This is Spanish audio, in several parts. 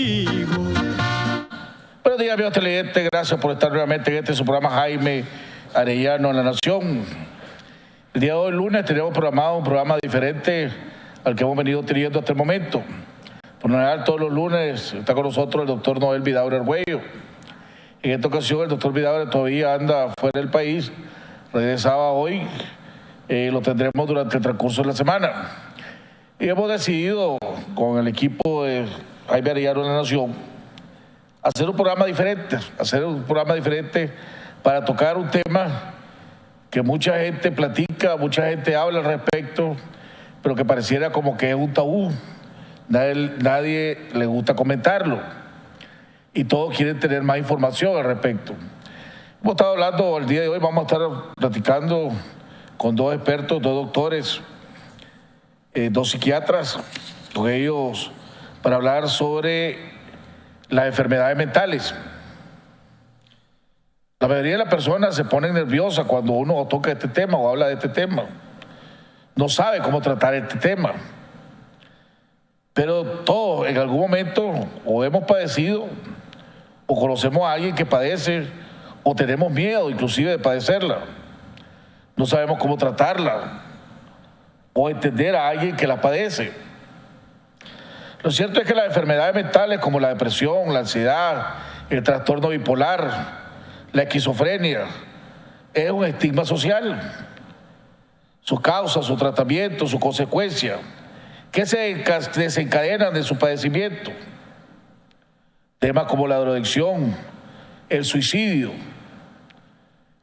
contigo. Buenos días, amigos televidentes. Gracias por estar nuevamente en este su programa Jaime Arellano en La Nación. El día de hoy, lunes, tenemos programado un programa diferente al que hemos venido teniendo hasta el momento. Por lo general, todos los lunes está con nosotros el doctor Noel Vidaurre Argüello. En esta ocasión, el doctor Vidaurre todavía anda fuera del país. Regresaba hoy. Lo tendremos durante el transcurso de la semana. Y hemos decidido, con el equipo de Jaime Arellano en La Nación, hacer un programa diferente para tocar un tema que mucha gente platica, mucha gente habla al respecto, pero que pareciera como que es un tabú. Nadie le gusta comentarlo y todos quieren tener más información al respecto. Hemos estado hablando el día de hoy, vamos a estar platicando con dos expertos, dos doctores, dos psiquiatras, con ellos para hablar sobre las enfermedades mentales. La mayoría de las personas se ponen nerviosas cuando uno toca este tema o habla de este tema. No sabe cómo tratar este tema. Pero todos en algún momento o hemos padecido o conocemos a alguien que padece o tenemos miedo inclusive de padecerla. No sabemos cómo tratarla o entender a alguien que la padece. Lo cierto es que las enfermedades mentales como la depresión, la ansiedad, el trastorno bipolar, la esquizofrenia, es un estigma social. Su causa, su tratamiento, su consecuencia, que se desencadenan de su padecimiento. Temas como la drogadicción, el suicidio,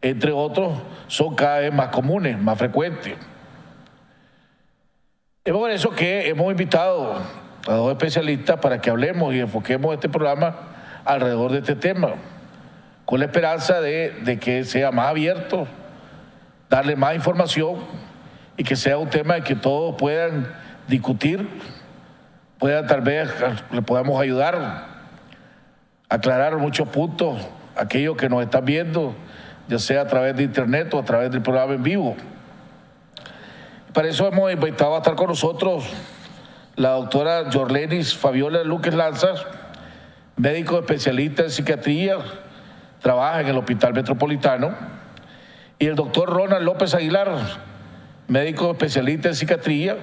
entre otros, son cada vez más comunes, más frecuentes. Es por eso que hemos invitado a dos especialistas para que hablemos y enfoquemos este programa alrededor de este tema, con la esperanza de que sea más abierto, darle más información y que sea un tema en que todos puedan discutir, tal vez le podamos ayudar, aclarar muchos puntos, aquellos que nos están viendo, ya sea a través de internet o a través del programa en vivo. Para eso hemos invitado a estar con nosotros la doctora Yorlenis Fabiola Luques Lanzas, médico especialista en psiquiatría, trabaja en el Hospital Metropolitano, y el doctor Ronald López Aguilar, médico especialista en psiquiatría,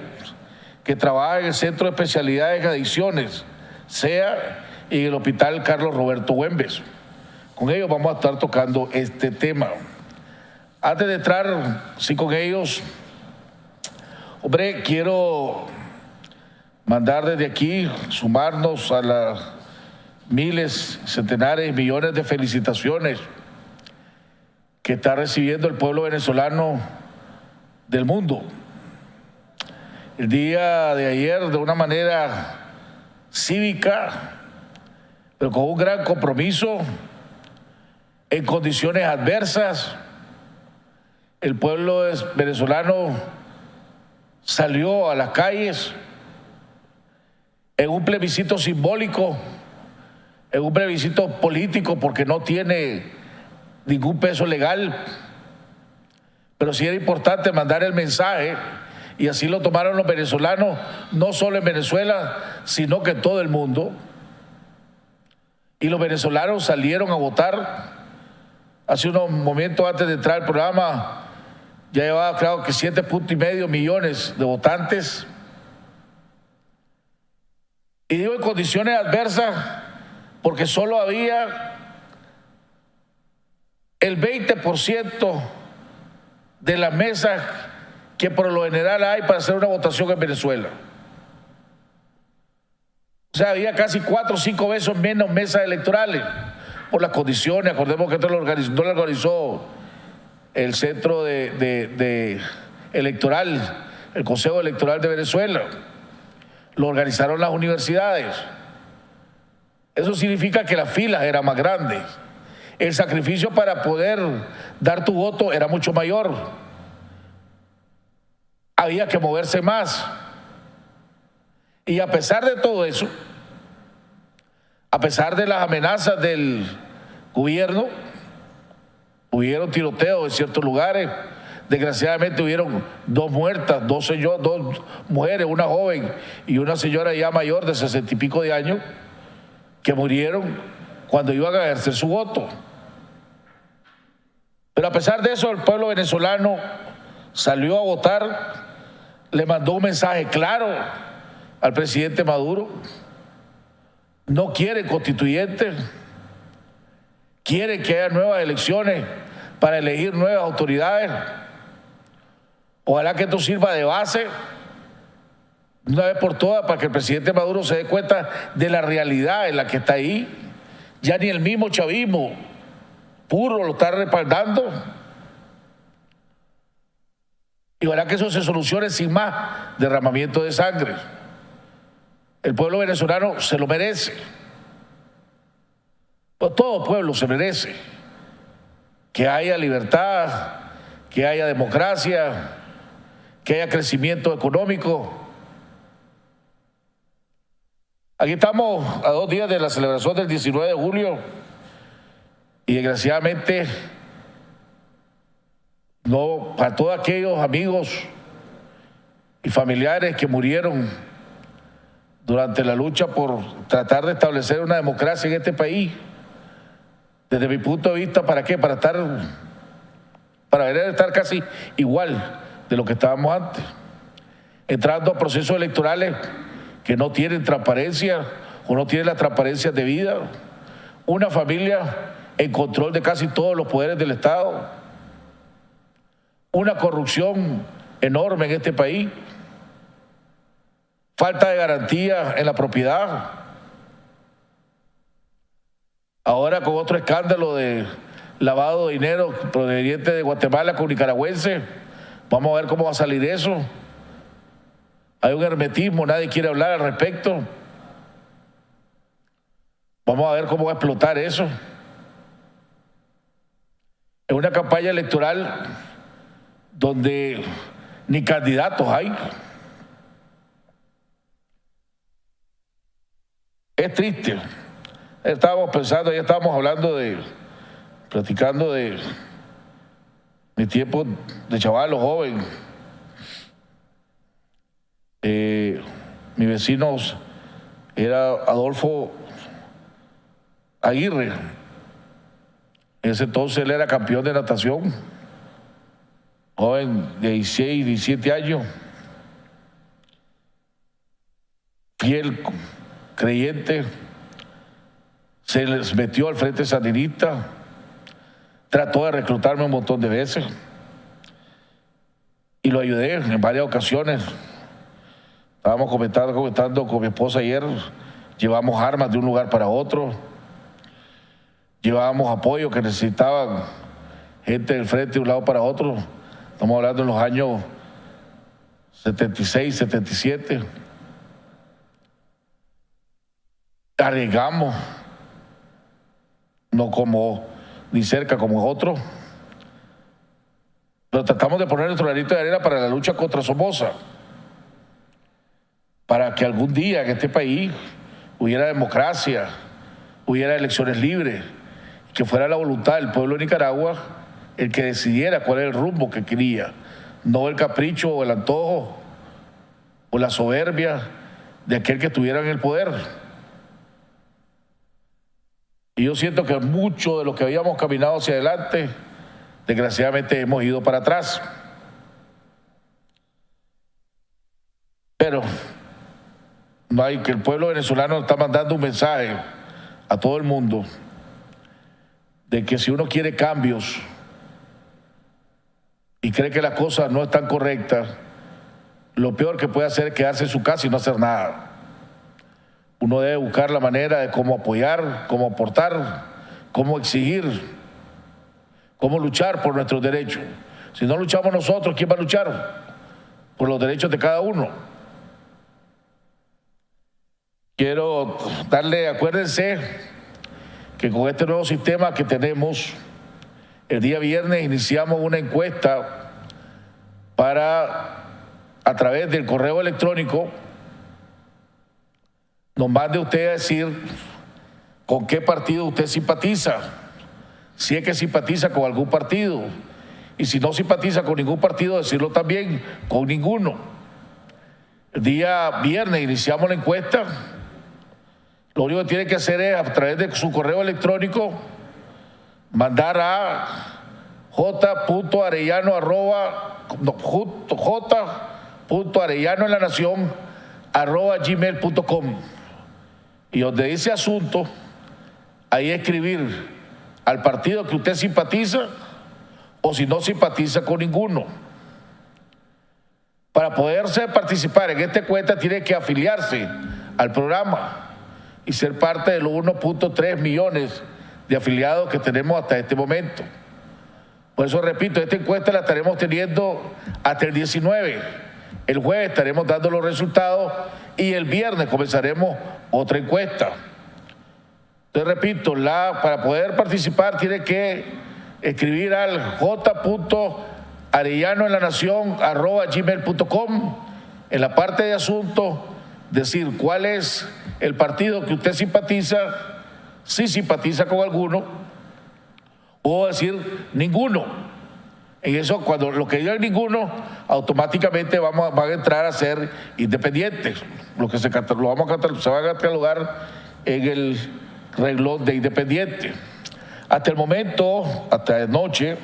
que trabaja en el Centro de Especialidades en Adicciones, CEA, y en el Hospital Carlos Roberto Güemes. Con ellos vamos a estar tocando este tema. Antes de entrar, sí, con ellos, hombre, quiero mandar desde aquí, sumarnos a las miles, centenares, millones de felicitaciones que está recibiendo el pueblo venezolano del mundo. El día de ayer, de una manera cívica, pero con un gran compromiso, en condiciones adversas, el pueblo venezolano salió a las calles en un plebiscito simbólico, en un plebiscito político, porque no tiene ningún peso legal, pero sí era importante mandar el mensaje, y así lo tomaron los venezolanos, no solo en Venezuela, sino que en todo el mundo. Y los venezolanos salieron a votar. Hace unos momentos antes de entrar al programa, ya llevaba, creo que 7.5 millones de votantes. Y digo en condiciones adversas porque solo había el 20% de las mesas que por lo general hay para hacer una votación en Venezuela. O sea, había casi 4 o 5 veces menos mesas electorales por las condiciones. Acordemos que esto no lo organizó el Centro Electoral, el Consejo Electoral de Venezuela. Lo organizaron las universidades. Eso significa que las filas eran más grandes. El sacrificio para poder dar tu voto era mucho mayor. Había que moverse más. Y a pesar de todo eso, a pesar de las amenazas del gobierno, hubieron tiroteos en ciertos lugares. Desgraciadamente hubieron 2 muertas, 2 mujeres, una joven y una señora ya mayor de 60 y pico de años. que murieron cuando iban a ejercer su voto. Pero a pesar de eso, el pueblo venezolano salió a votar, le mandó un mensaje claro al presidente Maduro. No quiere constituyente, quiere que haya nuevas elecciones para elegir nuevas autoridades. Ojalá que esto sirva de base una vez por todas para que el presidente Maduro se dé cuenta de la realidad en la que está ahí. Ya ni el mismo chavismo puro lo está respaldando. Y ojalá que eso se solucione sin más derramamiento de sangre. El pueblo venezolano se lo merece. Pues todo pueblo se merece que haya libertad, que haya democracia, que haya crecimiento económico. Aquí estamos a 2 días de la celebración del 19 de julio y desgraciadamente no, para todos aquellos amigos y familiares que murieron durante la lucha por tratar de establecer una democracia en este país, desde mi punto de vista, ¿para qué? Para estar casi igual de lo que estábamos antes, entrando a procesos electorales que no tienen transparencia o no tienen la transparencia debida, una familia en control de casi todos los poderes del Estado, una corrupción enorme en este país, falta de garantía en la propiedad. Ahora con otro escándalo de lavado de dinero proveniente de Guatemala con nicaragüenses, vamos a ver cómo va a salir eso. Hay un hermetismo, nadie quiere hablar al respecto. Vamos a ver cómo va a explotar eso. En una campaña electoral donde ni candidatos hay. Es triste. Estábamos pensando, ya estábamos platicando de mi tiempo de chaval o joven. Mi vecino era Adolfo Aguirre. En ese entonces él era campeón de natación, joven de 16, 17 años, fiel, creyente, se les metió al Frente Sandinista, trató de reclutarme un montón de veces y lo ayudé en varias ocasiones. Estábamos comentando con mi esposa ayer, llevamos armas de un lugar para otro, llevábamos apoyo que necesitaban gente del frente de un lado para otro. Estamos hablando en los años 76, 77. Arriesgamos, no como ni cerca como otros, pero tratamos de poner nuestro granito de arena para la lucha contra Somoza, para que algún día en este país hubiera democracia, hubiera elecciones libres, que fuera la voluntad del pueblo de Nicaragua el que decidiera cuál era el rumbo que quería, no el capricho o el antojo o la soberbia de aquel que estuviera en el poder. Y yo siento que mucho de lo que habíamos caminado hacia adelante, desgraciadamente hemos ido para atrás. Pero no hay que el pueblo venezolano está mandando un mensaje a todo el mundo de que si uno quiere cambios y cree que las cosas no están correctas, lo peor que puede hacer es quedarse en su casa y no hacer nada. Uno debe buscar la manera de cómo apoyar, cómo aportar, cómo exigir, cómo luchar por nuestros derechos. Si no luchamos nosotros, ¿quién va a luchar por los derechos de cada uno? Quiero darle, acuérdense que con este nuevo sistema que tenemos, el día viernes iniciamos una encuesta para, a través del correo electrónico, nos mande usted a decir con qué partido usted simpatiza, si es que simpatiza con algún partido, y si no simpatiza con ningún partido, decirlo también con ninguno. El día viernes iniciamos la encuesta, Lo único que tiene que hacer es, a través de su correo electrónico, mandar a j.arellano@gmail.com, y donde dice asunto, ahí escribir al partido que usted simpatiza, o si no simpatiza con ninguno. Para poderse participar en esta encuesta tiene que afiliarse al programa y ser parte de los 1.3 millones de afiliados que tenemos hasta este momento. Por eso repito, esta encuesta la estaremos teniendo hasta el 19. El jueves estaremos dando los resultados y el viernes comenzaremos otra encuesta. Entonces repito, para poder participar tiene que escribir al j.arellano@gmail.com, en la parte de asuntos decir cuál es el partido que usted simpatiza, si simpatiza con alguno, o decir ninguno. En eso, cuando lo que digan ninguno, automáticamente van a entrar a ser independientes. Se va a catalogar en el renglón de independiente. Hasta el momento, hasta anoche,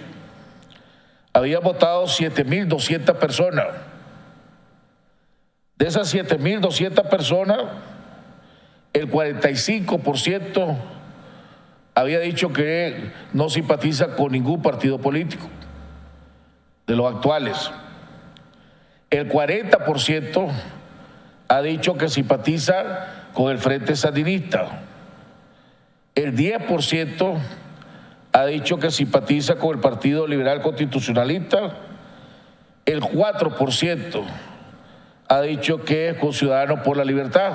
habían votado 7.200 personas. De esas 7.200 personas, el 45% había dicho que no simpatiza con ningún partido político de los actuales. El 40% ha dicho que simpatiza con el Frente Sandinista. El 10% ha dicho que simpatiza con el Partido Liberal Constitucionalista. El 4% ha dicho que es con Ciudadanos por la Libertad.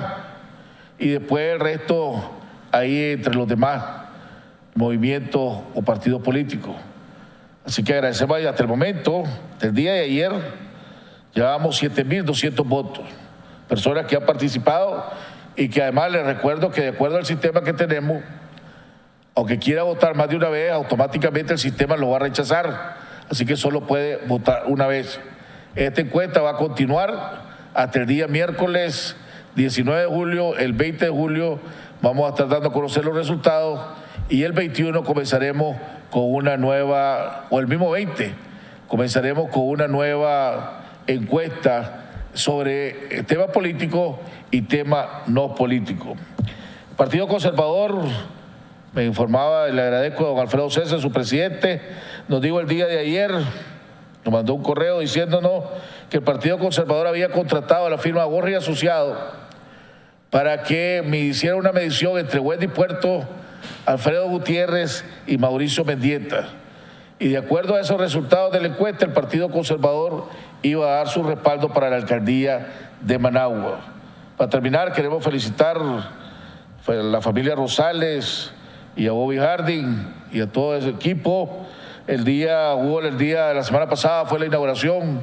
Y después el resto ahí entre los demás movimientos o partidos políticos. Así que agradecemos hasta el momento, del día de ayer, llevamos 7.200 votos, personas que han participado y que además les recuerdo que de acuerdo al sistema que tenemos, aunque quiera votar más de una vez, automáticamente el sistema lo va a rechazar, así que solo puede votar una vez. Esta encuesta va a continuar hasta el día miércoles 19 de julio, el 20 de julio vamos a estar dando a conocer los resultados y el 21 comenzaremos con una nueva, o el mismo 20, comenzaremos con una nueva encuesta sobre tema político y tema no político. El Partido Conservador, me informaba, le agradezco a don Alfredo César, su presidente, nos dijo el día de ayer, nos mandó un correo diciéndonos que el Partido Conservador había contratado a la firma Borja y Asociados para que me hiciera una medición entre Wendy Puerto, Alfredo Gutiérrez y Mauricio Mendieta. Y de acuerdo a esos resultados de la encuesta, el Partido Conservador iba a dar su respaldo para la alcaldía de Managua. Para terminar, queremos felicitar a la familia Rosales y a Bobby Harding y a todo ese equipo. El día de la semana pasada fue la inauguración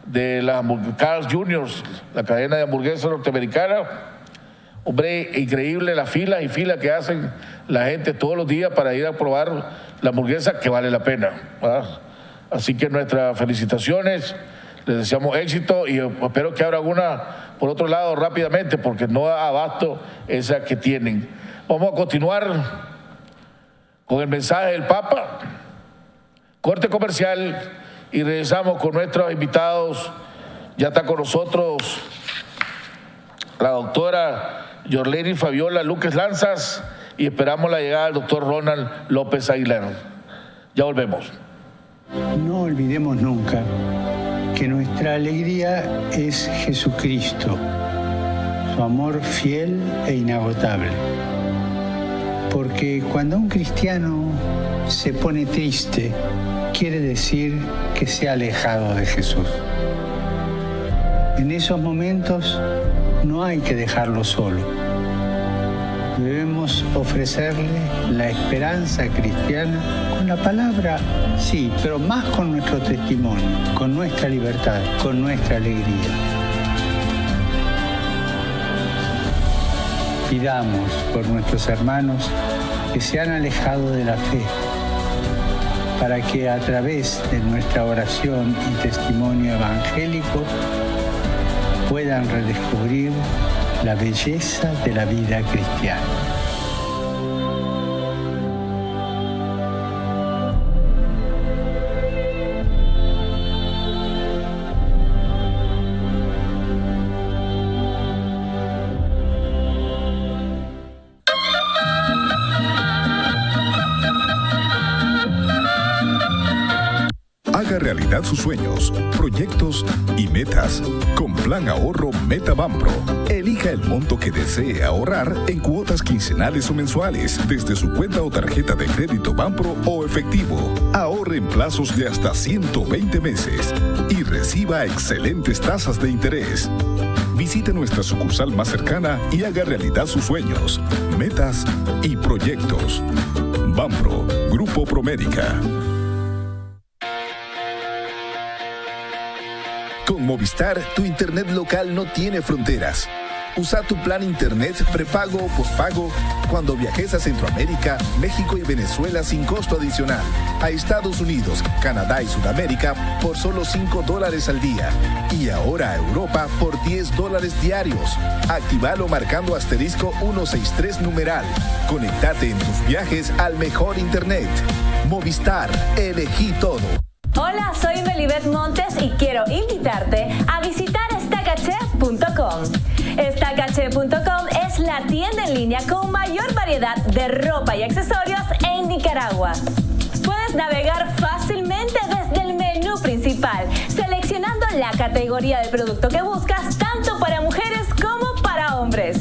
de la Carl's Jr., la cadena de hamburguesas norteamericana. Hombre, increíble la fila y fila que hacen la gente todos los días para ir a probar la hamburguesa, que vale la pena, ¿verdad? Así que nuestras felicitaciones, les deseamos éxito y espero que abra una por otro lado rápidamente porque no da abasto esa que tienen. Vamos a continuar con el mensaje del Papa, corte comercial y regresamos con nuestros invitados. Ya está con nosotros la doctora Yorleni Fabiola Luques Lanzas y esperamos la llegada del doctor Ronald López Aguilar. Ya volvemos. No olvidemos nunca que nuestra alegría es Jesucristo, su amor fiel e inagotable. Porque cuando un cristiano se pone triste, quiere decir que se ha alejado de Jesús. En esos momentos no hay que dejarlo solo. Debemos ofrecerle la esperanza cristiana con la palabra, sí, pero más con nuestro testimonio, con nuestra libertad, con nuestra alegría. Pidamos por nuestros hermanos que se han alejado de la fe, para que a través de nuestra oración y testimonio evangélico puedan redescubrir la belleza de la vida cristiana. Haga realidad sus sueños, proyectos y metas con Plan Ahorro Meta Banpro. Elija el monto que desee ahorrar en cuotas quincenales o mensuales desde su cuenta o tarjeta de crédito Banpro o efectivo. Ahorre en plazos de hasta 120 meses y reciba excelentes tasas de interés. Visite nuestra sucursal más cercana y haga realidad sus sueños, metas y proyectos. Banpro, Grupo Promérica. Con Movistar, tu internet local no tiene fronteras. Usa tu plan internet prepago o pospago cuando viajes a Centroamérica, México y Venezuela sin costo adicional. A Estados Unidos, Canadá y Sudamérica por solo $5 al día. Y ahora a Europa por $10 diarios. Actívalo marcando *163 numeral. Conéctate en tus viajes al mejor internet. Movistar, elegí todo. Hola, soy Melibet Montes y quiero invitarte a visitar estacache.com. Estacache.com es la tienda en línea con mayor variedad de ropa y accesorios en Nicaragua. Puedes navegar fácilmente desde el menú principal, seleccionando la categoría de producto que buscas tanto para mujeres como para hombres.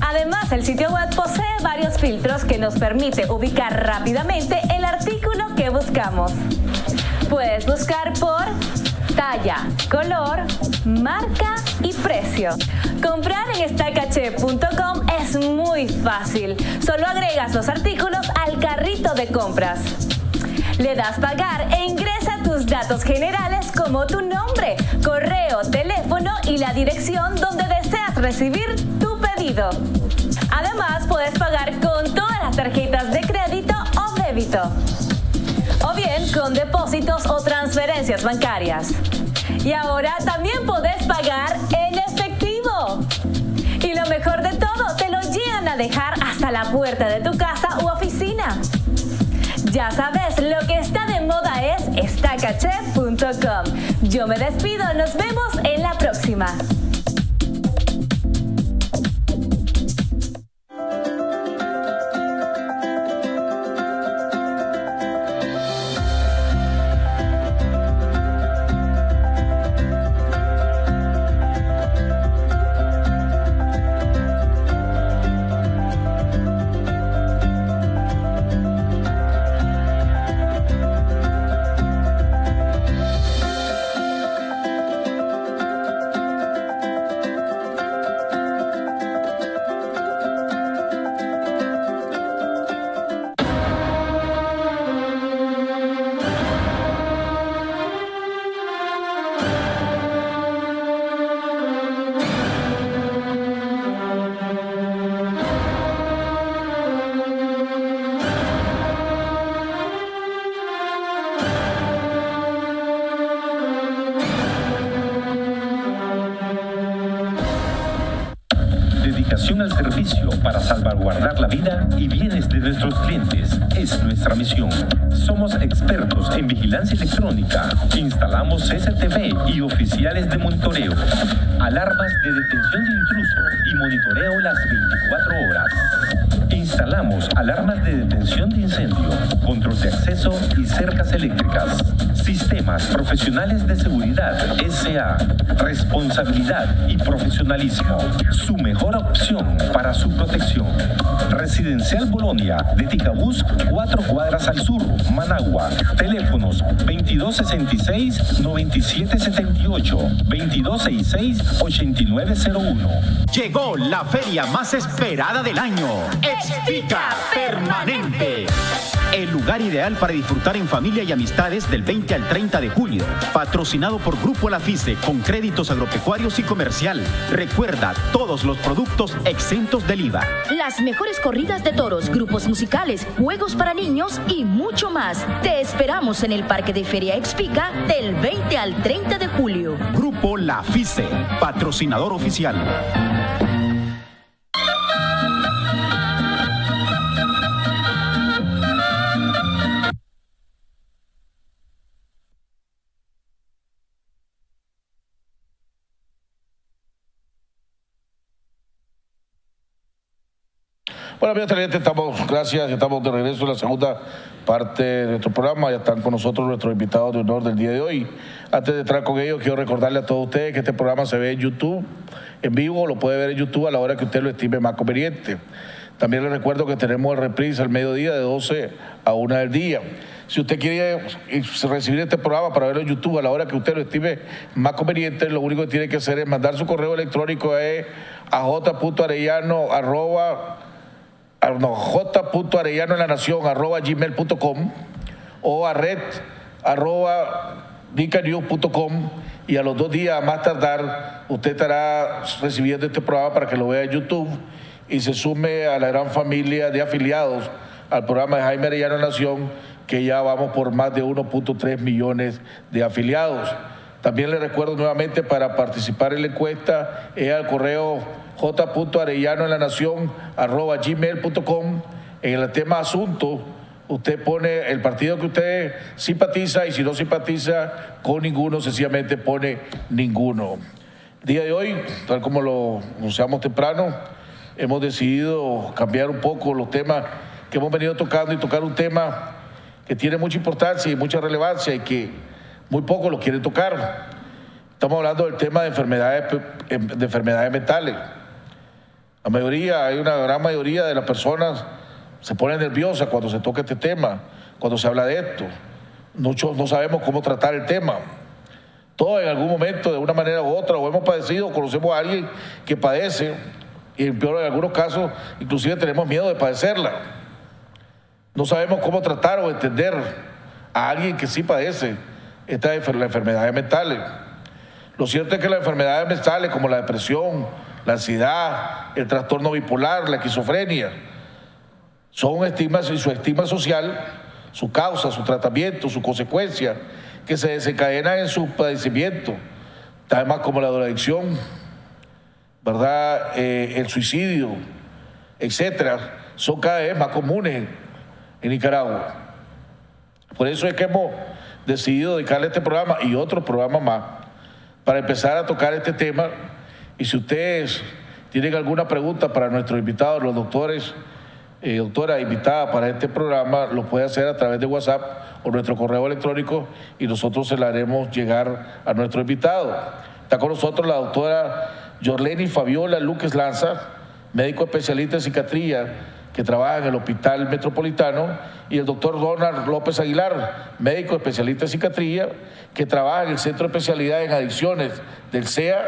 Además, el sitio web posee varios filtros que nos permite ubicar rápidamente el artículo que buscamos. Puedes buscar por talla, color, marca y precio. Comprar en estacache.com es muy fácil. Solo agregas los artículos al carrito de compras. Le das pagar e ingresa tus datos generales como tu nombre, correo, teléfono y la dirección donde deseas recibir tu pedido. Además, puedes pagar con todas las tarjetas de crédito o débito, o bien con depósitos o transferencias bancarias. Y ahora también podés pagar en efectivo. Y lo mejor de todo, te lo llegan a dejar hasta la puerta de tu casa u oficina. Ya sabes, lo que está de moda es estacache.com. Yo me despido, nos vemos en la próxima. Dedicación al servicio para salvaguardar la vida y bienes de nuestros clientes es nuestra misión. Somos expertos en vigilancia electrónica. Instalamos CCTV y oficiales de monitoreo, alarmas de detención de intruso y monitoreo las 24 horas. Instalamos alarmas de detención de incendio, control de acceso y cercas eléctricas. Sistemas profesionales de seguridad SA. Responsabilidad y profesionalismo. Su mejor opción para su protección. Residencial Bolonia de Ticabús, 4 cuadras al sur, Managua. Teléfonos 2266-9778, 2266-8901. Llegó la feria más esperada del año, Expica Permanente. El lugar ideal para disfrutar en familia y amistades del 20 al 30 de julio. Patrocinado por Grupo La FICE con créditos agropecuarios y comercial. Recuerda, todos los productos exentos del IVA. Las mejores corridas de toros, grupos musicales, juegos para niños y mucho más. Te esperamos en el Parque de Feria Expica del 20 al 30 de julio. Grupo La FICE, patrocinador oficial. Bueno, amigos televidentes, estamos de regreso en la segunda parte de nuestro programa. Ya están con nosotros nuestros invitados de honor del día de hoy. Antes de entrar con ellos, quiero recordarle a todos ustedes que este programa se ve en YouTube, en vivo, lo puede ver en YouTube a la hora que usted lo estime más conveniente. También les recuerdo que tenemos el reprise al mediodía de 12 a 1 del día. Si usted quiere recibir este programa para verlo en YouTube a la hora que usted lo estime más conveniente, lo único que tiene que hacer es mandar su correo electrónico a j.arellano@gmail.com o a red@dicanews.com, y a los 2 días más tardar usted estará recibiendo este programa para que lo vea en YouTube y se sume a la gran familia de afiliados al programa de Jaime Arellano Nación, que ya vamos por más de 1.3 millones de afiliados. También les recuerdo nuevamente, para participar en la encuesta es al correo j.arellanoenlanacion@gmail.com. En el tema asunto, usted pone el partido que usted simpatiza, y si no simpatiza con ninguno, sencillamente pone ninguno. El día de hoy, tal como lo anunciamos temprano, hemos decidido cambiar un poco los temas que hemos venido tocando y tocar un tema que tiene mucha importancia y mucha relevancia y que muy pocos lo quieren tocar. Estamos hablando del tema de enfermedades mentales. Hay una gran mayoría de las personas se ponen nerviosas cuando se toca este tema, cuando se habla de esto. Muchos no sabemos cómo tratar el tema. Todos en algún momento, de una manera u otra, o hemos padecido, o conocemos a alguien que padece, y en algunos casos inclusive tenemos miedo de padecerla. No sabemos cómo tratar o entender a alguien que sí padece las enfermedades mentales. Lo cierto es que las enfermedades mentales, como la depresión, la ansiedad, el trastorno bipolar, la esquizofrenia, son un estigma, y su estigma social, su causa, su tratamiento, su consecuencia, que se desencadenan en su padecimiento, temas como la drogadicción, ¿verdad? El suicidio, etcétera, son cada vez más comunes en Nicaragua. Por eso es que hemos decidido dedicarle este programa y otro programa más para empezar a tocar este tema. Y si ustedes tienen alguna pregunta para nuestros invitados, los doctores, doctora invitada para este programa, lo puede hacer a través de WhatsApp o nuestro correo electrónico, y nosotros se la haremos llegar a nuestro invitado. Está con nosotros la doctora Yorleni Fabiola Luques Lanza, médico especialista en psiquiatría que trabaja en el Hospital Metropolitano, y el doctor Donald López Aguilar, médico especialista en psiquiatría que trabaja en el Centro de Especialidad en Adicciones del CEA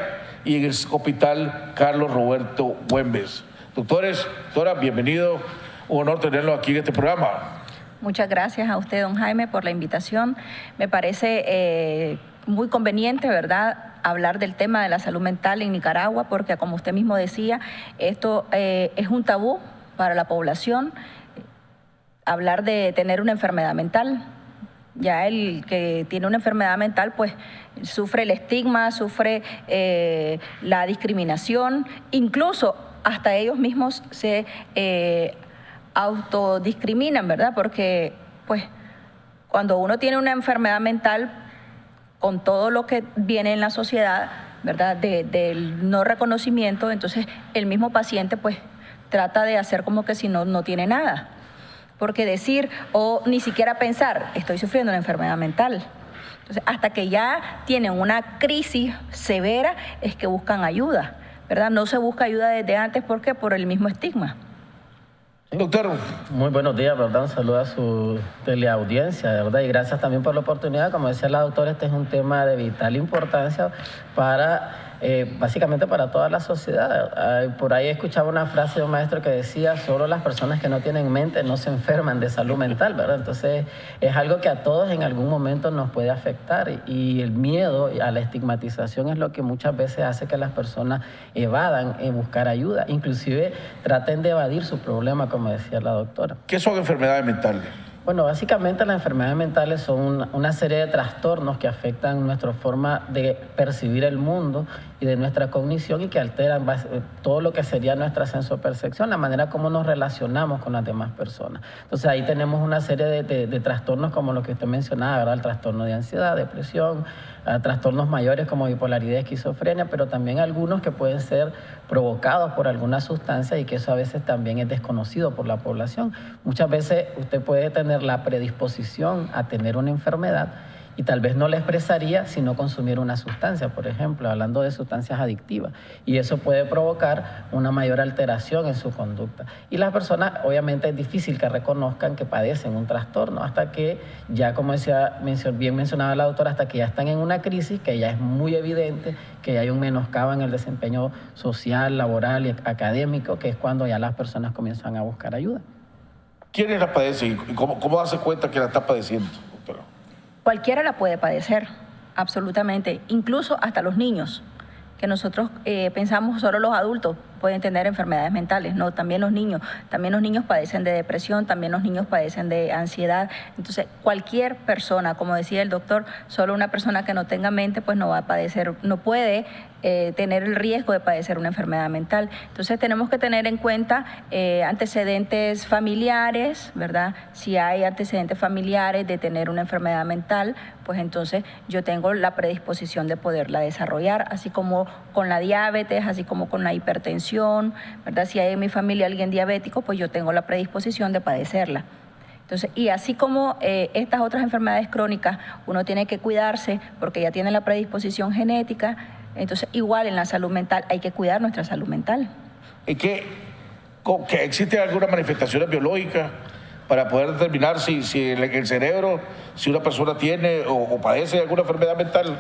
y en el Hospital Carlos Roberto Güemes. Doctora, bienvenido. Un honor tenerlo aquí en este programa. Muchas gracias a usted, don Jaime, por la invitación. Me parece muy conveniente, ¿verdad?, hablar del tema de la salud mental en Nicaragua, porque, como usted mismo decía, esto es un tabú para la población, hablar de tener una enfermedad mental. Ya el que tiene una enfermedad mental, pues, sufre el estigma, sufre la discriminación, incluso hasta ellos mismos se autodiscriminan, ¿verdad? Porque, pues, cuando uno tiene una enfermedad mental, con todo lo que viene en la sociedad, ¿verdad?, del no reconocimiento, entonces el mismo paciente, pues, trata de hacer como que si no tiene nada. Porque decir o ni siquiera pensar, estoy sufriendo una enfermedad mental. Entonces, hasta que ya tienen una crisis severa es que buscan ayuda, ¿verdad? No se busca ayuda desde antes, ¿por qué? Por el mismo estigma. Doctor. Muy buenos días, ¿verdad? Un saludo a su teleaudiencia, ¿verdad? Y gracias también por la oportunidad. Como decía la doctora, este es un tema de vital importancia para, básicamente para toda la sociedad. Por ahí escuchaba una frase de un maestro que decía: solo las personas que no tienen mente no se enferman de salud mental, ¿verdad? Entonces, es algo que a todos en algún momento nos puede afectar, y el miedo a la estigmatización es lo que muchas veces hace que las personas evadan buscar ayuda, inclusive traten de evadir su problema, como decía la doctora. ¿Qué son enfermedades mentales? Bueno, básicamente las enfermedades mentales son una serie de trastornos que afectan nuestra forma de percibir el mundo y de nuestra cognición y que alteran todo lo que sería nuestra sensopercepción, la manera como nos relacionamos con las demás personas. Entonces ahí tenemos una serie de trastornos como los que usted mencionaba, ¿verdad? El trastorno de ansiedad, depresión, trastornos mayores como bipolaridad y esquizofrenia, pero también algunos que pueden ser provocados por alguna sustancia y que eso a veces también es desconocido por la población. Muchas veces usted puede tener la predisposición a tener una enfermedad y tal vez no la expresaría si no consumiera una sustancia, por ejemplo, hablando de sustancias adictivas. Y eso puede provocar una mayor alteración en su conducta. Y las personas, obviamente, es difícil que reconozcan que padecen un trastorno hasta que ya, como decía, bien mencionaba la doctora, hasta que ya están en una crisis, que ya es muy evidente que ya hay un menoscabo en el desempeño social, laboral y académico, que es cuando ya las personas comienzan a buscar ayuda. ¿Quiénes la padecen y cómo hace cuenta que la está padeciendo, doctora? Cualquiera la puede padecer, absolutamente, incluso hasta los niños, que nosotros pensamos solo los adultos pueden tener enfermedades mentales, no, también los niños padecen de depresión, también los niños padecen de ansiedad. Entonces, cualquier persona, como decía el doctor, solo una persona que no tenga mente, pues no va a padecer, no puede tener el riesgo de padecer una enfermedad mental. Entonces, tenemos que tener en cuenta antecedentes familiares, ¿verdad? Si hay antecedentes familiares de tener una enfermedad mental, pues entonces yo tengo la predisposición de poderla desarrollar, así como con la diabetes, así como con la hipertensión, ¿verdad? Si hay en mi familia alguien diabético, pues yo tengo la predisposición de padecerla. Entonces, y así como estas otras enfermedades crónicas, uno tiene que cuidarse porque ya tiene la predisposición genética, entonces igual en la salud mental hay que cuidar nuestra salud mental. ¿Y que existen algunas manifestaciones biológicas para poder determinar si el cerebro, si una persona tiene o padece alguna enfermedad mental?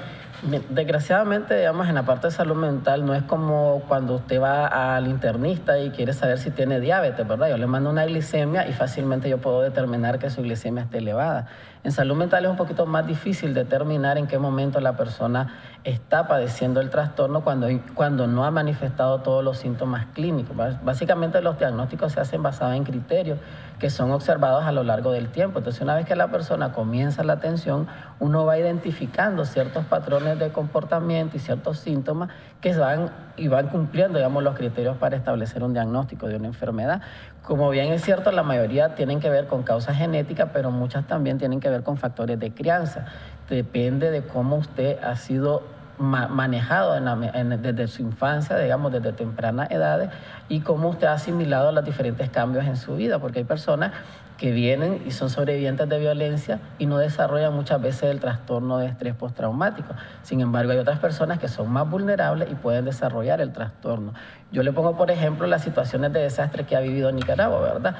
Desgraciadamente, digamos, en la parte de salud mental no es como cuando usted va al internista y quiere saber si tiene diabetes, ¿verdad? Yo le mando una glicemia y fácilmente yo puedo determinar que su glicemia esté elevada. En salud mental es un poquito más difícil determinar en qué momento la persona está padeciendo el trastorno cuando no ha manifestado todos los síntomas clínicos. Básicamente los diagnósticos se hacen basados en criterios que son observados a lo largo del tiempo. Entonces, una vez que la persona comienza la atención, uno va identificando ciertos patrones de comportamiento y ciertos síntomas que van cumpliendo, digamos, los criterios para establecer un diagnóstico de una enfermedad. Como bien es cierto, la mayoría tienen que ver con causas genéticas, pero muchas también tienen que ver con factores de crianza. Depende de cómo usted ha sido manejado desde su infancia, digamos, desde tempranas edades, y cómo usted ha asimilado los diferentes cambios en su vida, porque hay personas que vienen y son sobrevivientes de violencia y no desarrollan muchas veces el trastorno de estrés postraumático. Sin embargo, hay otras personas que son más vulnerables y pueden desarrollar el trastorno. Yo le pongo, por ejemplo, las situaciones de desastre que ha vivido Nicaragua, ¿verdad?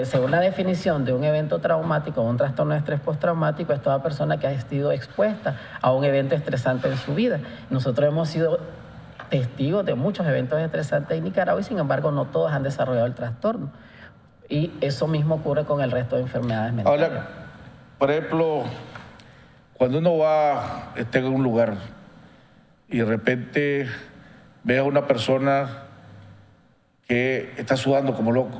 Según la definición de un evento traumático o un trastorno de estrés postraumático, es toda persona que ha sido expuesta a un evento estresante en su vida. Nosotros hemos sido testigos de muchos eventos estresantes en Nicaragua y, sin embargo, no todos han desarrollado el trastorno. Y eso mismo ocurre con el resto de enfermedades mentales. Ahora, por ejemplo, cuando uno está en un lugar y de repente ve a una persona que está sudando como loco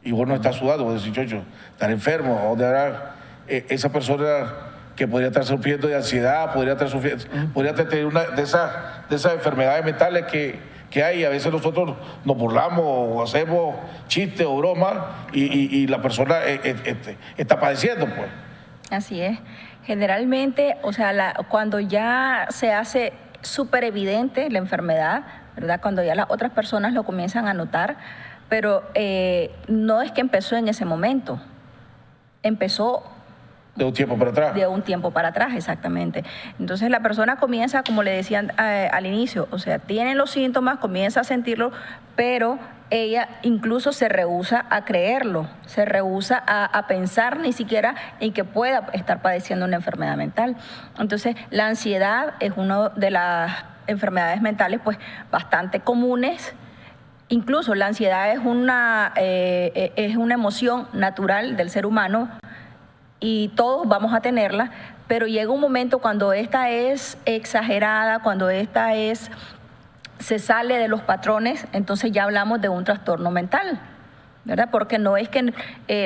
y vos no estás sudando, vos decís, chocho, estás enfermo, ¿dónde habrá esa persona que podría estar sufriendo de ansiedad, podría tener una de esas enfermedades mentales que hay? A veces nosotros nos burlamos o hacemos chistes o bromas y la persona está padeciendo, pues. Así es. Generalmente, o sea, cuando ya se hace súper evidente la enfermedad, ¿verdad? Cuando ya las otras personas lo comienzan a notar, pero no es que empezó en ese momento. Empezó de un tiempo para atrás. De un tiempo para atrás, exactamente. Entonces la persona comienza, como le decían al inicio, o sea, tiene los síntomas, comienza a sentirlo, pero ella incluso se rehúsa a creerlo, se rehúsa a pensar ni siquiera en que pueda estar padeciendo una enfermedad mental. Entonces la ansiedad es una de las enfermedades mentales pues bastante comunes. Incluso la ansiedad es una emoción natural del ser humano, y todos vamos a tenerla, pero llega un momento cuando esta es exagerada, cuando esta se sale de los patrones, entonces ya hablamos de un trastorno mental. ¿verdad? Porque no es que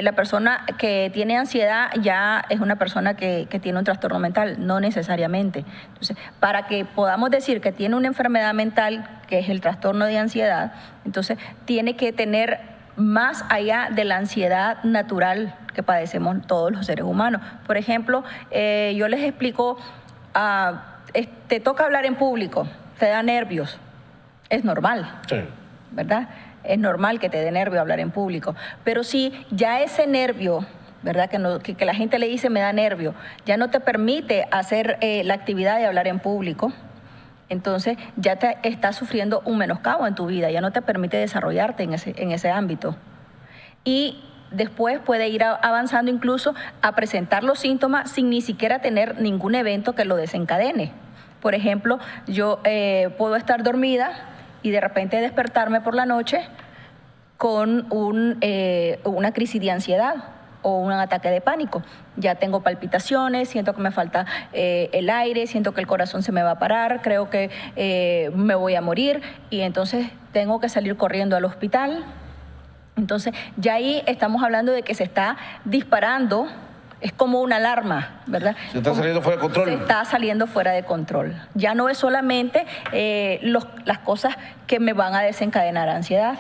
la persona que tiene ansiedad ya es una persona que tiene un trastorno mental, no necesariamente. Entonces, para que podamos decir que tiene una enfermedad mental, que es el trastorno de ansiedad, entonces tiene que tener más allá de la ansiedad natural que padecemos todos los seres humanos. Por ejemplo, yo les explico, te toca hablar en público, te da nervios, es normal, sí, ¿verdad? Es normal que te dé nervio hablar en público, pero si ya ese nervio, ¿verdad? Que la gente le dice me da nervio, ya no te permite hacer la actividad de hablar en público, entonces ya te estás sufriendo un menoscabo en tu vida, ya no te permite desarrollarte en ese ámbito. Y después puede ir avanzando incluso a presentar los síntomas sin ni siquiera tener ningún evento que lo desencadene. Por ejemplo, yo puedo estar dormida y de repente despertarme por la noche con una crisis de ansiedad o un ataque de pánico. Ya tengo palpitaciones, siento que me falta el aire, siento que el corazón se me va a parar, creo que me voy a morir y entonces tengo que salir corriendo al hospital. Entonces ya ahí estamos hablando de que se está disparando, es como una alarma, ¿verdad? Se está saliendo fuera de control. Se está saliendo fuera de control. Ya no es solamente las cosas que me van a desencadenar ansiedad.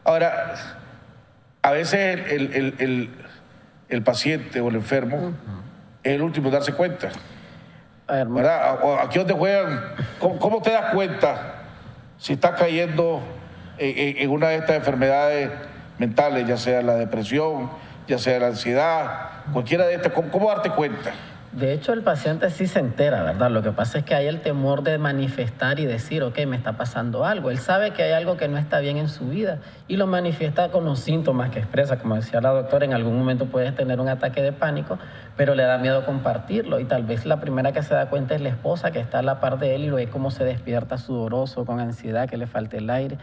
Ahora, a veces el paciente o el enfermo es el último en darse cuenta. ¿Verdad? Aquí donde juegan, ¿cómo te das cuenta si estás cayendo en una de estas enfermedades mentales, ya sea la depresión, ya sea la ansiedad, cualquiera de estas? ¿Cómo darte cuenta? De hecho, el paciente sí se entera, ¿verdad? Lo que pasa es que hay el temor de manifestar y decir, ok, me está pasando algo. Él sabe que hay algo que no está bien en su vida y lo manifiesta con los síntomas que expresa. Como decía la doctora, en algún momento puedes tener un ataque de pánico, pero le da miedo compartirlo. Y tal vez la primera que se da cuenta es la esposa que está a la par de él y lo ve cómo se despierta sudoroso, con ansiedad, que le falta el aire,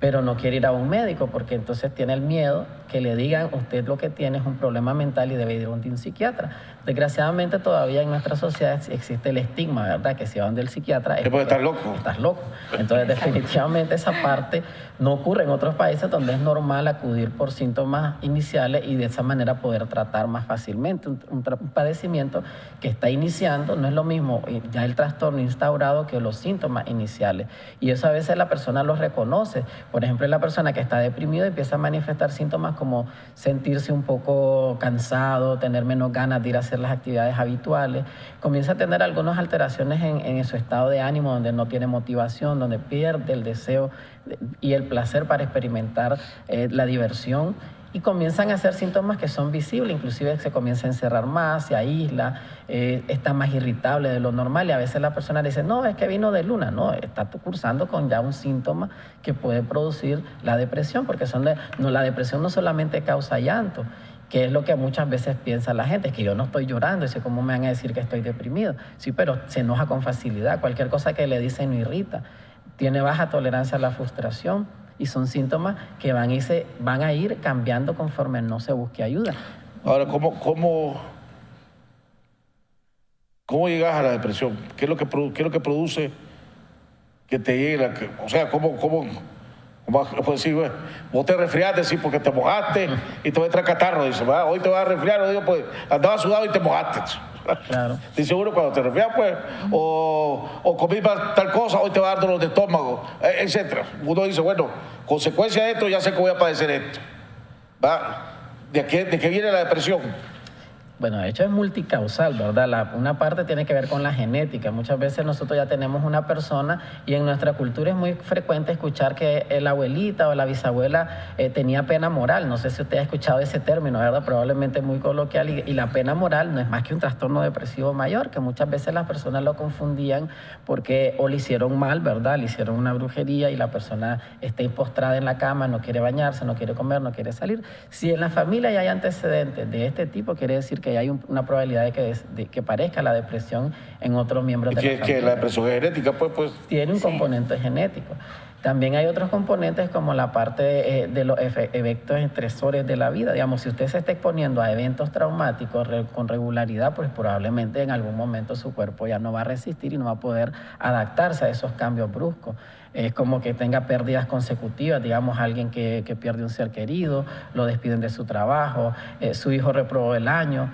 pero no quiere ir a un médico porque entonces tiene el miedo que le digan, usted lo que tiene es un problema mental y debe ir a un psiquiatra. Desgraciadamente todavía en nuestra sociedad existe el estigma, ¿verdad? Que si va donde el psiquiatra es porque estás loco. Estás loco. Entonces definitivamente esa parte no ocurre en otros países donde es normal acudir por síntomas iniciales y de esa manera poder tratar más fácilmente un padecimiento que está iniciando. No es lo mismo ya el trastorno instaurado que los síntomas iniciales. Y eso a veces la persona lo reconoce. Por ejemplo, la persona que está deprimida empieza a manifestar síntomas como sentirse un poco cansado, tener menos ganas de ir a hacer las actividades habituales, comienza a tener algunas alteraciones en su estado de ánimo, donde no tiene motivación, donde pierde el deseo y el placer para experimentar la diversión, y comienzan a hacer síntomas que son visibles, inclusive se comienza a encerrar más, se aísla, está más irritable de lo normal, y a veces la persona dice, no, es que vino de luna, no, está cursando con ya un síntoma que puede producir la depresión, porque la depresión no solamente causa llanto, que es lo que muchas veces piensa la gente, es que yo no estoy llorando, dice, ¿cómo me van a decir que estoy deprimido? Sí, pero se enoja con facilidad, cualquier cosa que le dicen lo irrita, tiene baja tolerancia a la frustración, y son síntomas que van a ir cambiando conforme no se busque ayuda. Ahora, ¿cómo llegas a la depresión? ¿Qué es lo que produce que te llegue o sea, ¿cómo puedes decir, bueno, vos te resfriaste, sí, porque te mojaste y te va a entrar catarro? Dice, hoy te vas a resfriar, o digo, pues andabas sudado y te mojaste. Claro. Dice uno, cuando te resfrias, pues, o comí tal cosa, hoy te va a dar dolor de estómago, etc. Uno dice, bueno, consecuencia de esto, ya sé que voy a padecer esto. ¿Va? ¿De qué viene la depresión? Bueno, de hecho es multicausal, ¿verdad? Una parte tiene que ver con la genética. Muchas veces nosotros ya tenemos una persona y en nuestra cultura es muy frecuente escuchar que la abuelita o la bisabuela tenía pena moral. No sé si usted ha escuchado ese término, ¿verdad? Probablemente muy coloquial. Y la pena moral no es más que un trastorno depresivo mayor, que muchas veces las personas lo confundían porque o le hicieron mal, ¿verdad? Le hicieron una brujería y la persona está postrada en la cama, no quiere bañarse, no quiere comer, no quiere salir. Si en la familia ya hay antecedentes de este tipo, quiere decir que hay una probabilidad de que parezca la depresión en otros miembros de la familia. Que la depresión es genética, pues. Tiene un componente genético. También hay otros componentes como la parte de los eventos estresores de la vida. Digamos, si usted se está exponiendo a eventos traumáticos con regularidad, pues probablemente en algún momento su cuerpo ya no va a resistir y no va a poder adaptarse a esos cambios bruscos. Es como que tenga pérdidas consecutivas, digamos, alguien que pierde un ser querido, lo despiden de su trabajo, su hijo reprobó el año,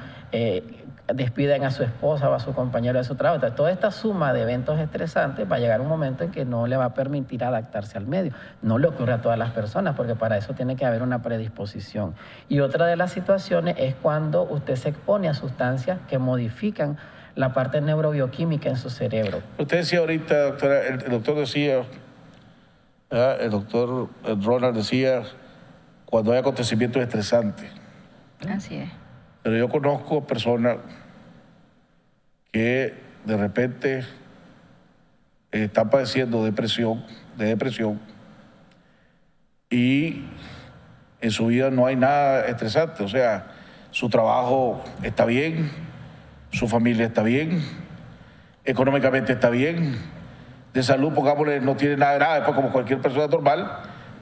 despiden a su esposa o a su compañero de su trabajo. Entonces, toda esta suma de eventos estresantes va a llegar un momento en que no le va a permitir adaptarse al medio. No le ocurre a todas las personas, porque para eso tiene que haber una predisposición. Y otra de las situaciones es cuando usted se expone a sustancias que modifican la parte neurobioquímica en su cerebro. Usted decía ahorita, doctora, el doctor decía, el doctor Ronald decía, cuando hay acontecimientos estresantes. Así es. Pero yo conozco personas que de repente están padeciendo de depresión, y en su vida no hay nada estresante. O sea, su trabajo está bien, su familia está bien, económicamente está bien, de salud, pongámosle, no tiene nada grave, pues como cualquier persona normal,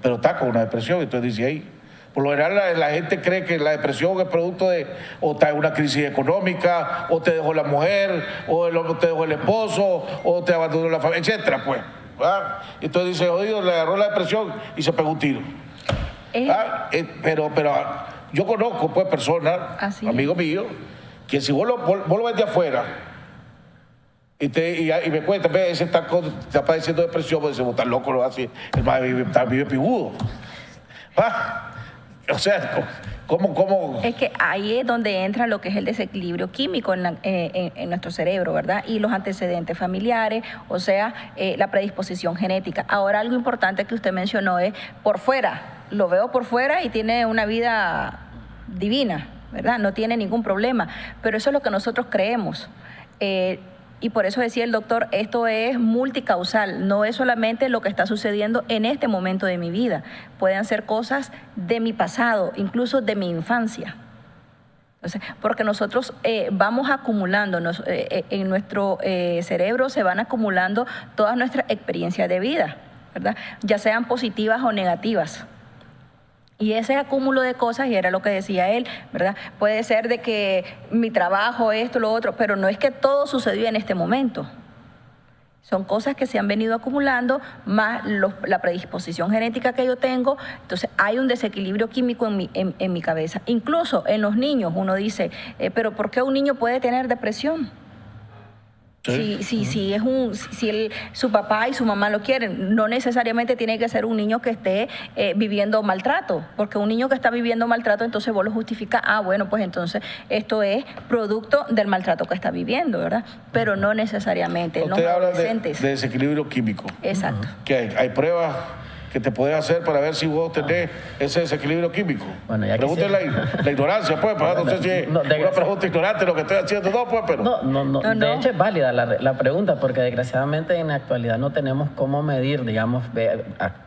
pero está con una depresión. Entonces dice, ahí, por lo general la gente cree que la depresión es producto de o está en una crisis económica, o te dejó la mujer, o te dejó el esposo, o te abandonó la familia, etcétera, pues. ¿Verdad? Entonces dice, jodido, le agarró la depresión y se pegó un tiro. Pero yo conozco pues personas, amigos míos, que si vos lo ves de afuera y me cuentas, ve, ese está padeciendo depresión, pues dice, vos estás loco, lo hace, el más vive pigudo. O sea, ¿cómo? Es que ahí es donde entra lo que es el desequilibrio químico en nuestro cerebro, ¿verdad? Y los antecedentes familiares, o sea, la predisposición genética. Ahora, algo importante que usted mencionó es por fuera. Lo veo por fuera y tiene una vida divina, ¿verdad? No tiene ningún problema. Pero eso es lo que nosotros creemos. Y por eso decía el doctor, esto es multicausal, no es solamente lo que está sucediendo en este momento de mi vida. Pueden ser cosas de mi pasado, incluso de mi infancia. Entonces, porque nosotros vamos acumulando, en nuestro cerebro se van acumulando todas nuestras experiencias de vida, ¿verdad? Ya sean positivas o negativas. Y ese acúmulo de cosas, y era lo que decía él, ¿verdad? Puede ser de que mi trabajo, esto, lo otro, pero no es que todo sucedió en este momento. Son cosas que se han venido acumulando, más la predisposición genética que yo tengo. Entonces, hay un desequilibrio químico en mi cabeza. Incluso en los niños, uno dice, pero ¿por qué un niño puede tener depresión? Si su papá y su mamá lo quieren, no necesariamente tiene que ser un niño que esté viviendo maltrato, porque un niño que está viviendo maltrato, entonces vos lo justificas, bueno, pues entonces esto es producto del maltrato que está viviendo, ¿verdad? Pero no necesariamente. Usted habla de desequilibrio químico. Exacto. ¿Qué hay pruebas que te puedes hacer para ver si vos tenés ese desequilibrio químico? Bueno, ya pregúntale la ignorancia, pues, no sé si es una pregunta ignorante lo que estoy haciendo, pues, pero... No. De hecho es válida la pregunta, porque desgraciadamente en la actualidad no tenemos cómo medir, digamos,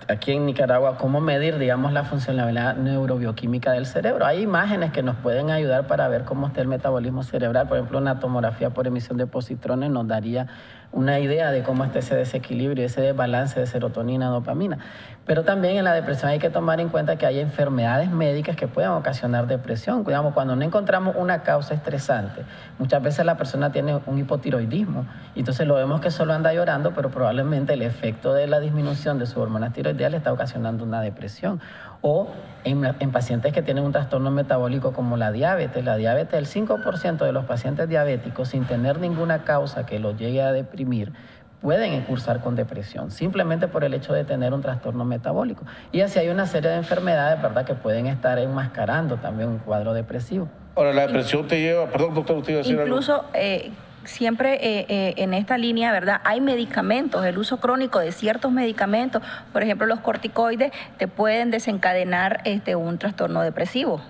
aquí en Nicaragua, cómo medir, digamos, la funcionalidad neurobioquímica del cerebro. Hay imágenes que nos pueden ayudar para ver cómo está el metabolismo cerebral. Por ejemplo, una tomografía por emisión de positrones nos daría una idea de cómo está ese desequilibrio, ese desbalance de serotonina, dopamina. Pero también en la depresión hay que tomar en cuenta que hay enfermedades médicas que pueden ocasionar depresión. Digamos, cuando no encontramos una causa estresante, muchas veces la persona tiene un hipotiroidismo, y entonces lo vemos que solo anda llorando, pero probablemente el efecto de la disminución de sus hormonas tiroideales está ocasionando una depresión. O en pacientes que tienen un trastorno metabólico como la diabetes, el 5% de los pacientes diabéticos, sin tener ninguna causa que los llegue a deprimir, pueden cursar con depresión, simplemente por el hecho de tener un trastorno metabólico. Y así hay una serie de enfermedades, ¿verdad?, que pueden estar enmascarando también un cuadro depresivo. Ahora, la depresión te lleva... Perdón, doctor, usted iba a decir incluso, algo. Siempre en esta línea, ¿verdad?, hay medicamentos, el uso crónico de ciertos medicamentos, por ejemplo, los corticoides te pueden desencadenar un trastorno depresivo.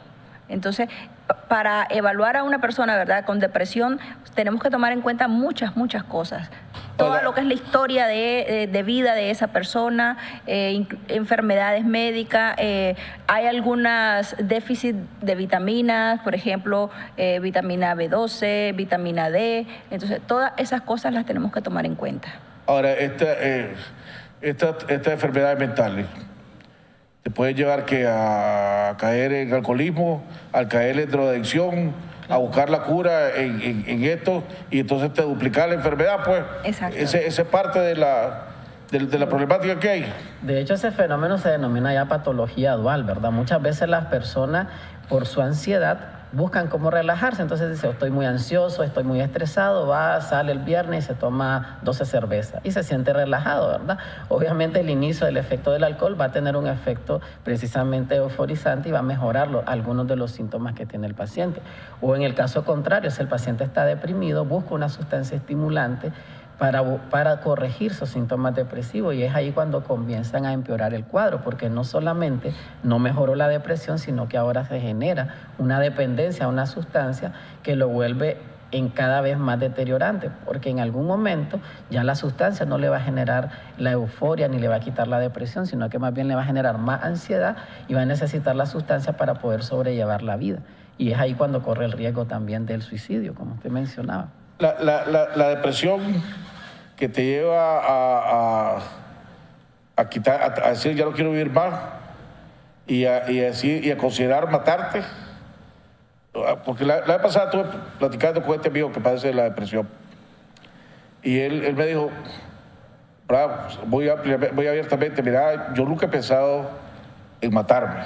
Entonces, para evaluar a una persona, ¿verdad?, con depresión, tenemos que tomar en cuenta muchas cosas. Todo lo que es la historia de vida de esa persona, enfermedades médicas, hay algunas déficits de vitaminas, por ejemplo, vitamina B12, vitamina D. Entonces, todas esas cosas las tenemos que tomar en cuenta. Ahora, estas enfermedades mentales. Te puede llevar a caer en alcoholismo, al caer en drogadicción, a buscar la cura en esto, y entonces te duplica la enfermedad, pues. Exacto. Esa es parte de la problemática que hay. De hecho, ese fenómeno se denomina ya patología dual, ¿verdad? Muchas veces las personas, por su ansiedad, buscan cómo relajarse. Entonces dice, estoy muy ansioso, estoy muy estresado, sale el viernes y se toma 12 cervezas y se siente relajado, ¿verdad? Obviamente el inicio del efecto del alcohol va a tener un efecto precisamente euforizante y va a mejorar algunos de los síntomas que tiene el paciente. O en el caso contrario, si el paciente está deprimido, busca una sustancia estimulante para corregir sus síntomas depresivos, y es ahí cuando comienzan a empeorar el cuadro, porque no solamente no mejoró la depresión, sino que ahora se genera una dependencia a una sustancia que lo vuelve en cada vez más deteriorante, porque en algún momento ya la sustancia no le va a generar la euforia ni le va a quitar la depresión, sino que más bien le va a generar más ansiedad y va a necesitar la sustancia para poder sobrellevar la vida. Y es ahí cuando corre el riesgo también del suicidio, como usted mencionaba. La depresión que te lleva a quitar, a decir ya no quiero vivir más y a considerar matarte. Porque la vez pasada estuve platicando con este amigo que padece de la depresión, y él me dijo, muy abiertamente, mira, yo nunca he pensado en matarme,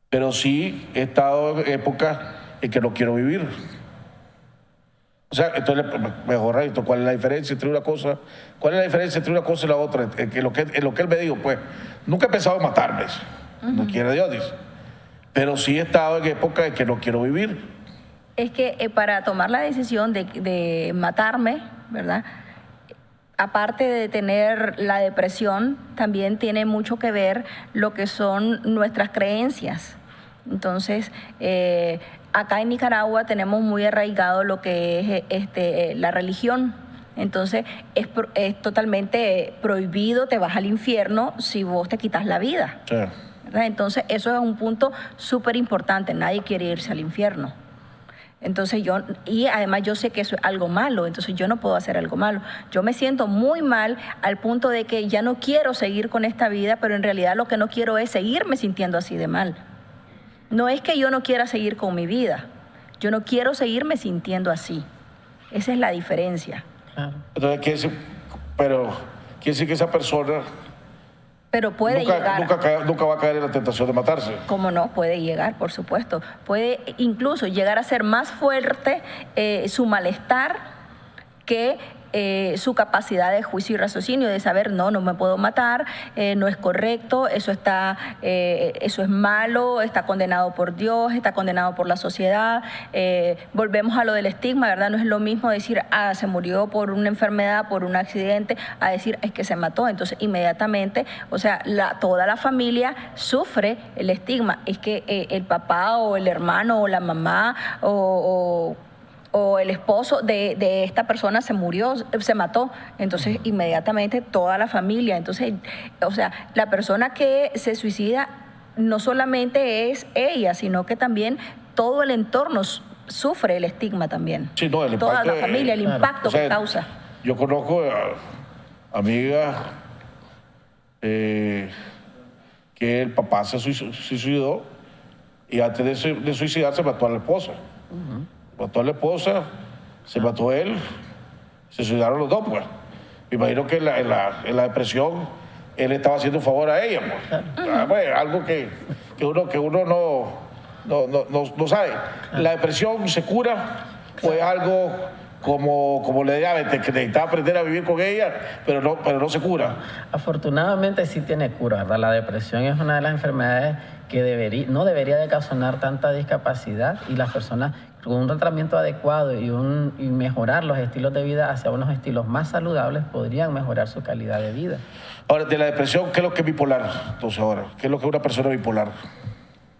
pero sí he estado en épocas en que no quiero vivir. O sea, entonces, mejor, ¿cuál es la diferencia entre una cosa? ¿Cuál es la diferencia entre una cosa y la otra? En lo que él me dijo, pues, nunca he pensado en matarme, no quiere Dios, dice. Pero sí he estado en época en que no quiero vivir. Es que para tomar la decisión de matarme, ¿verdad? Aparte de tener la depresión, también tiene mucho que ver lo que son nuestras creencias. Entonces, acá en Nicaragua tenemos muy arraigado lo que es la religión. Entonces, es totalmente prohibido, te vas al infierno si vos te quitas la vida. Sí. ¿Verdad? Entonces, eso es un punto súper importante. Nadie quiere irse al infierno. Entonces y además yo sé que eso es algo malo, entonces yo no puedo hacer algo malo. Yo me siento muy mal al punto de que ya no quiero seguir con esta vida, pero en realidad lo que no quiero es seguirme sintiendo así de mal. No es que yo no quiera seguir con mi vida, yo no quiero seguirme sintiendo así. Esa es la diferencia. Claro. Entonces, quiere decir que esa persona pero puede llegar. Nunca va a caer en la tentación de matarse. ¿Cómo no? Puede llegar, por supuesto. Puede incluso llegar a ser más fuerte su malestar que su capacidad de juicio y raciocinio, de saber, no me puedo matar, no es correcto, eso es malo, está condenado por Dios, está condenado por la sociedad. Volvemos a lo del estigma, ¿verdad? No es lo mismo decir, se murió por una enfermedad, por un accidente, a decir, es que se mató. Entonces, inmediatamente, o sea, toda la familia sufre el estigma. Es que el papá o el hermano o la mamá o el esposo de esta persona se murió, se mató. Entonces, inmediatamente toda la familia. Entonces, o sea, la persona que se suicida no solamente es ella, sino que también todo el entorno sufre el estigma también. Sí, no, el toda impacto, la familia, el impacto que causa. Yo conozco amigas que el papá se suicidó y antes de suicidarse mató a la esposa. Mató a la esposa, se mató él, se suicidaron los dos, pues. Me imagino que en la depresión él estaba haciendo un favor a ella, pues. Pues algo que uno no sabe. ¿La depresión se cura o es algo como le diabetes, que necesita aprender a vivir con ella, pero no se cura? Afortunadamente sí tiene cura, ¿verdad? La depresión es una de las enfermedades que no debería de ocasionar tanta discapacidad, y las personas con un tratamiento adecuado y mejorar los estilos de vida hacia unos estilos más saludables podrían mejorar su calidad de vida. Ahora, de la depresión, ¿qué es lo que es bipolar? Entonces ahora, ¿qué es lo que es una persona bipolar?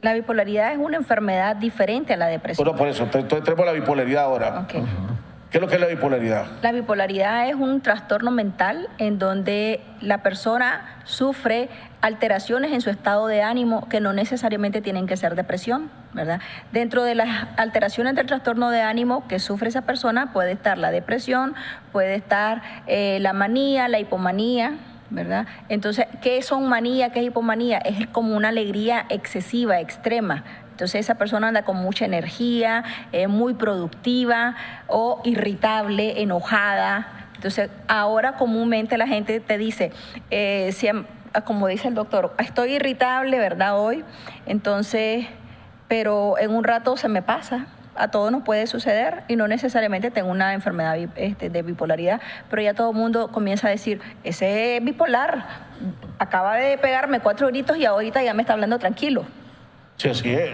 La bipolaridad es una enfermedad diferente a la depresión. Bueno, por eso, entonces tenemos la bipolaridad ahora. Okay. ¿Qué es lo que es la bipolaridad? La bipolaridad es un trastorno mental en donde la persona sufre alteraciones en su estado de ánimo que no necesariamente tienen que ser depresión, ¿verdad? Dentro de las alteraciones del trastorno de ánimo que sufre esa persona puede estar la depresión, puede estar la manía, la hipomanía, ¿verdad? Entonces, ¿qué son manía? ¿Qué es hipomanía? Es como una alegría excesiva, extrema. Entonces esa persona anda con mucha energía, muy productiva o irritable, enojada. Entonces ahora comúnmente la gente te dice, como dice el doctor, estoy irritable, ¿verdad? Hoy, entonces, pero en un rato se me pasa. A todos nos puede suceder y no necesariamente tengo una enfermedad de bipolaridad, pero ya todo el mundo comienza a decir, ese es bipolar, acaba de pegarme 4 gritos y ahorita ya me está hablando tranquilo. Sí, así es.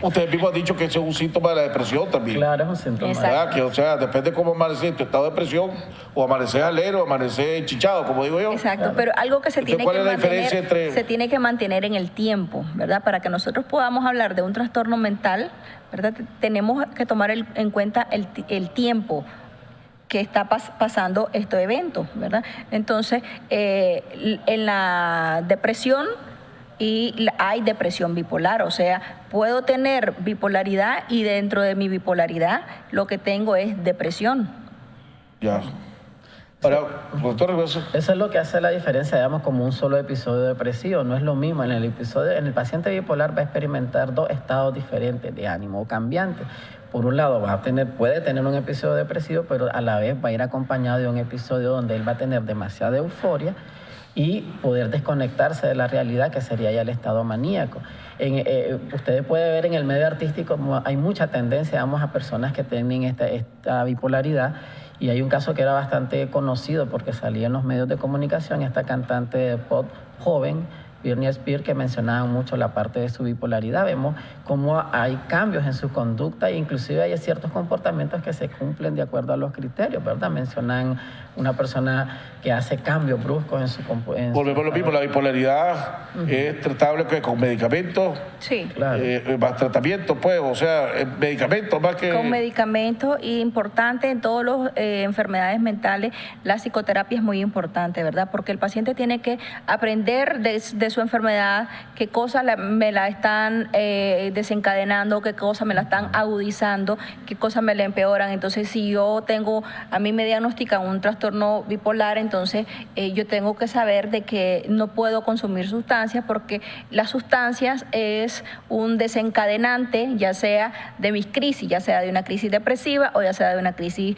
Ustedes mismos han dicho que eso es un síntoma de la depresión también. Claro, es un síntoma. ¿Verdad? Que, o sea, depende de cómo amaneces tu estado de depresión, o amaneces alegre o amaneces chichado, como digo yo. Exacto, claro. Pero algo que se tiene ¿cuál que es la mantener, diferencia entre... se tiene que mantener en el tiempo, ¿verdad? Para que nosotros podamos hablar de un trastorno mental, ¿verdad? Tenemos que tomar en cuenta el tiempo que está pasando estos eventos, ¿verdad? Entonces, en la depresión, hay depresión bipolar, o sea, puedo tener bipolaridad y dentro de mi bipolaridad lo que tengo es depresión. Ya. Ahora, doctor, eso es lo que hace la diferencia, digamos, como un solo episodio depresivo. No es lo mismo. En el paciente bipolar va a experimentar 2 estados diferentes de ánimo o cambiantes. Por un lado, puede tener un episodio depresivo, pero a la vez va a ir acompañado de un episodio donde él va a tener demasiada euforia y poder desconectarse de la realidad, que sería ya el estado maníaco. Ustedes pueden ver en el medio artístico como hay mucha tendencia, vamos, a personas que tienen esta bipolaridad, y hay un caso que era bastante conocido porque salía en los medios de comunicación, esta cantante de pop joven, Britney Spears, que mencionaba mucho la parte de su bipolaridad. Vemos cómo hay cambios en su conducta e inclusive hay ciertos comportamientos que se cumplen de acuerdo a los criterios, ¿verdad? Mencionan una persona que hace cambios bruscos en su comportamiento. Volvemos a lo mismo, la bipolaridad es tratable con medicamentos. Sí. Claro. Más tratamiento, pues, o sea, medicamentos más que... Con medicamentos, y importante en todas las enfermedades mentales, la psicoterapia es muy importante, ¿verdad? Porque el paciente tiene que aprender de su enfermedad, qué cosas me la están desencadenando, qué cosas me la están agudizando, qué cosas me la empeoran. Entonces, si a mí me diagnostican un trastorno bipolar, entonces yo tengo que saber de que no puedo consumir sustancias, porque las sustancias es un desencadenante, ya sea de mis crisis, ya sea de una crisis depresiva o ya sea de una crisis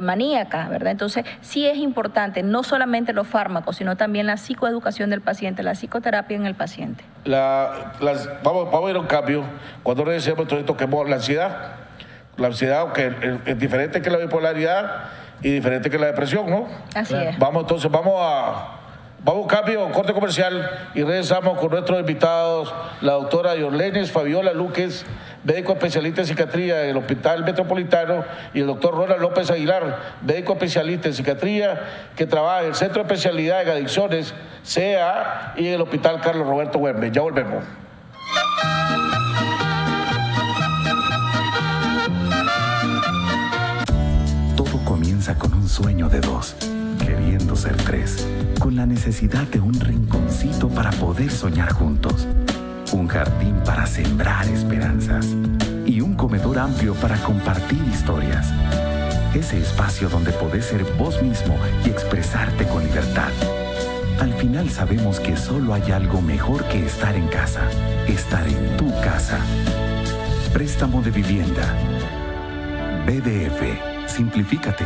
maníaca, ¿verdad? Entonces, sí es importante no solamente los fármacos, sino también la psicoeducación del paciente, la psicoterapia en el paciente. Vamos a ver un cambio. Cuando decimos entonces toquemos la ansiedad. La ansiedad, que es diferente que la bipolaridad y diferente que la depresión, ¿no? Así es. Vamos a un cambio, un corte comercial, y regresamos con nuestros invitados, la doctora Yorlenis Fabiola Luques, médico especialista en psiquiatría del Hospital Metropolitano, y el doctor Ronald López Aguilar, médico especialista en psiquiatría, que trabaja en el Centro de Especialidad en Adicciones, CEA, y en el Hospital Carlos Roberto Güemes. Ya volvemos. Todo comienza con un sueño de 2, queriendo ser 3, con la necesidad de un rinconcito para poder soñar juntos, un jardín para sembrar esperanzas y un comedor amplio para compartir historias. Ese espacio donde podés ser vos mismo y expresarte con libertad. Al final sabemos que solo hay algo mejor que estar en casa, estar en tu casa. Préstamo de vivienda. BDF, simplifícate.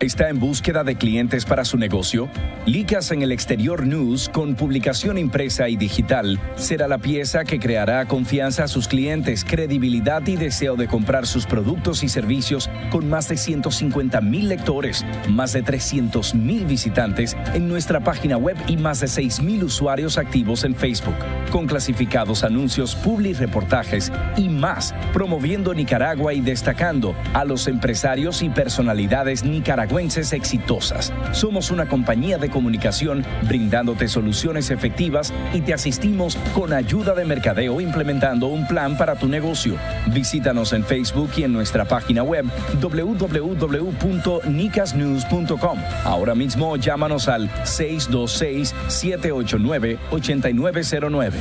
¿Está en búsqueda de clientes para su negocio? Licas en el Exterior News, con publicación impresa y digital, será la pieza que creará confianza a sus clientes, credibilidad y deseo de comprar sus productos y servicios, con más de 150,000 lectores, más de 300,000 visitantes en nuestra página web y más de 6,000 usuarios activos en Facebook, con clasificados anuncios, publireportajes y más, promoviendo Nicaragua y destacando a los empresarios y personalidades nicaragüenses nicaragüenses exitosas. Somos una compañía de comunicación brindándote soluciones efectivas y te asistimos con ayuda de mercadeo implementando un plan para tu negocio. Visítanos en Facebook y en nuestra página web www.nicasnews.com. Ahora mismo llámanos al 626-789-8909.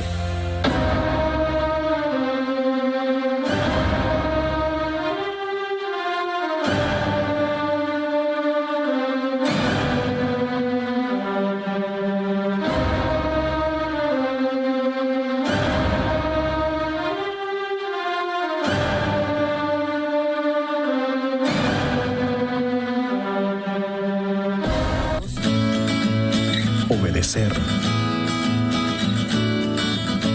Obedecer,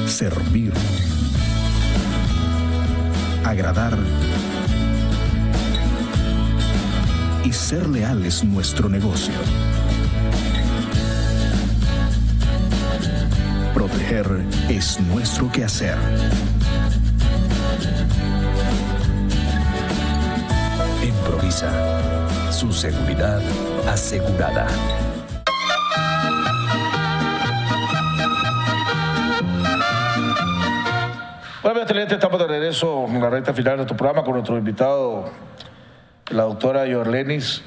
servir, agradar y ser leal es nuestro negocio. Proteger es nuestro quehacer. Improvisa, su seguridad asegurada. Bueno, excelente, estamos de regreso en la recta final de tu programa con nuestro invitado, la doctora Yorlenis,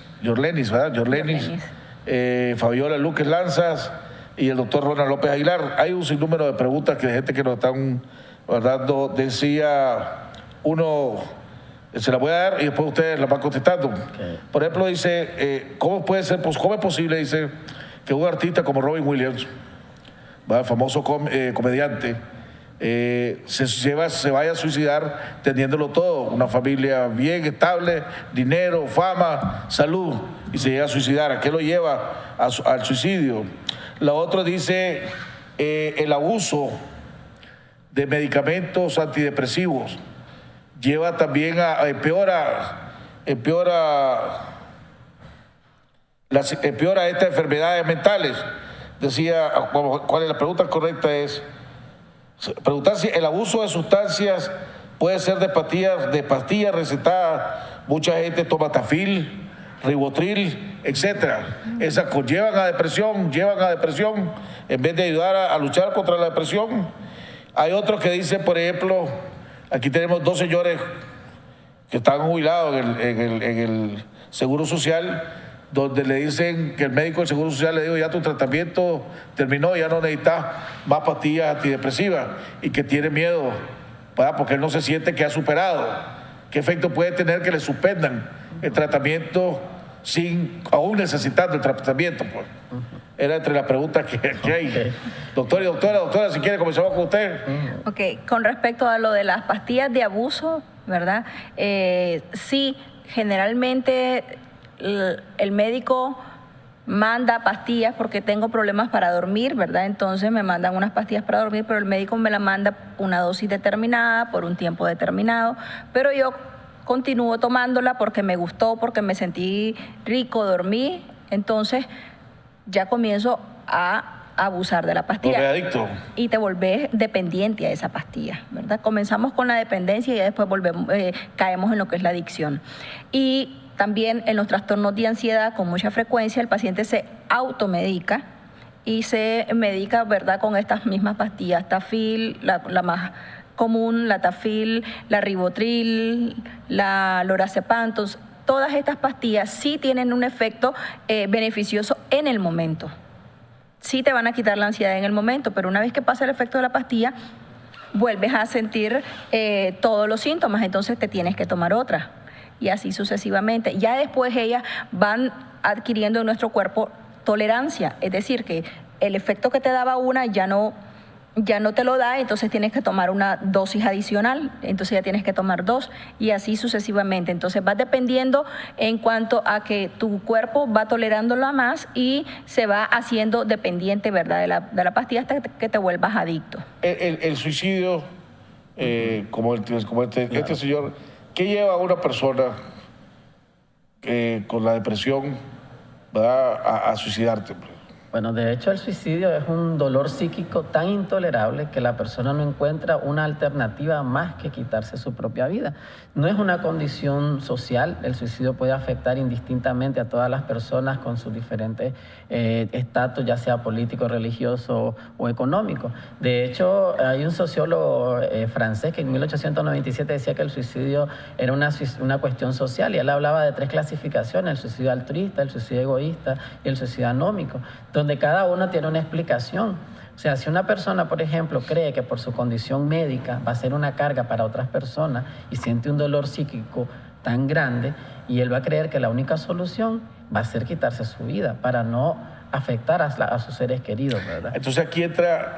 Fabiola Luques Lanzas y el doctor Ronald López Aguilar. Hay un sinnúmero de preguntas que de gente que nos están dando. Decía uno, se la voy a dar y después ustedes la van contestando. Okay. Por ejemplo, dice, ¿cómo es posible, dice, que un artista como Robin Williams, el famoso comediante, se vaya a suicidar teniéndolo todo, una familia bien estable, dinero, fama, salud, y se llega a suicidar? ¿A qué lo lleva al suicidio? La otra dice el abuso de medicamentos antidepresivos lleva también empeora estas enfermedades mentales. Decía, ¿cuál es la pregunta correcta? Es preguntar si el abuso de sustancias puede ser de pastillas recetadas. Mucha gente toma Tafil, Ribotril, etcétera. Esas llevan a depresión en vez de ayudar a luchar contra la depresión. Hay otros que dicen, por ejemplo, aquí tenemos 2 señores que están jubilados en el Seguro Social, donde le dicen que el médico del Seguro Social le dijo, ya tu tratamiento terminó, ya no necesitas más pastillas antidepresivas, y que tiene miedo, ¿verdad? Porque él no se siente que ha superado. ¿Qué efecto puede tener que le suspendan el tratamiento sin aún necesitando el tratamiento? Pues? Era entre las preguntas que hay. Okay. Doctora, si quiere comenzamos con usted. Ok, con respecto a lo de las pastillas de abuso, ¿verdad? Sí, generalmente el médico manda pastillas porque tengo problemas para dormir, ¿verdad? Entonces me mandan unas pastillas para dormir, pero el médico me la manda una dosis determinada por un tiempo determinado, pero yo continúo tomándola porque me gustó, porque me sentí rico, dormí, entonces ya comienzo a abusar de la pastilla. Porque adicto. Y te volvés dependiente a esa pastilla, ¿verdad? Comenzamos con la dependencia y ya después caemos en lo que es la adicción. Y también en los trastornos de ansiedad, con mucha frecuencia, el paciente se automedica y se medica, ¿verdad?, con estas mismas pastillas, Tafil, la más común, la Tafil, la Ribotril, la Lorazepam. Entonces, todas estas pastillas sí tienen un efecto beneficioso en el momento. Sí te van a quitar la ansiedad en el momento, pero una vez que pasa el efecto de la pastilla, vuelves a sentir todos los síntomas, entonces te tienes que tomar otra. Y así sucesivamente. Ya después ellas van adquiriendo en nuestro cuerpo tolerancia, es decir, que el efecto que te daba una ya no te lo da, entonces tienes que tomar una dosis adicional, entonces ya tienes que tomar 2 y así sucesivamente. Entonces vas dependiendo en cuanto a que tu cuerpo va tolerándola más y se va haciendo dependiente, ¿verdad?, de la pastilla hasta que te vuelvas adicto. El suicidio, como este señor, ¿qué lleva a una persona con la depresión, ¿verdad?, a suicidarte? Bueno, de hecho el suicidio es un dolor psíquico tan intolerable que la persona no encuentra una alternativa más que quitarse su propia vida. No es una condición social, el suicidio puede afectar indistintamente a todas las personas con sus diferentes estatus, ya sea político, religioso o económico. De hecho, hay un sociólogo francés que en 1897 decía que el suicidio era una cuestión social y él hablaba de 3 clasificaciones, el suicidio altruista, el suicidio egoísta y el suicidio anómico, donde cada uno tiene una explicación. O sea, si una persona, por ejemplo, cree que por su condición médica va a ser una carga para otras personas y siente un dolor psíquico tan grande, y él va a creer que la única solución va a ser quitarse su vida para no afectar a sus seres queridos, ¿verdad? Entonces aquí entra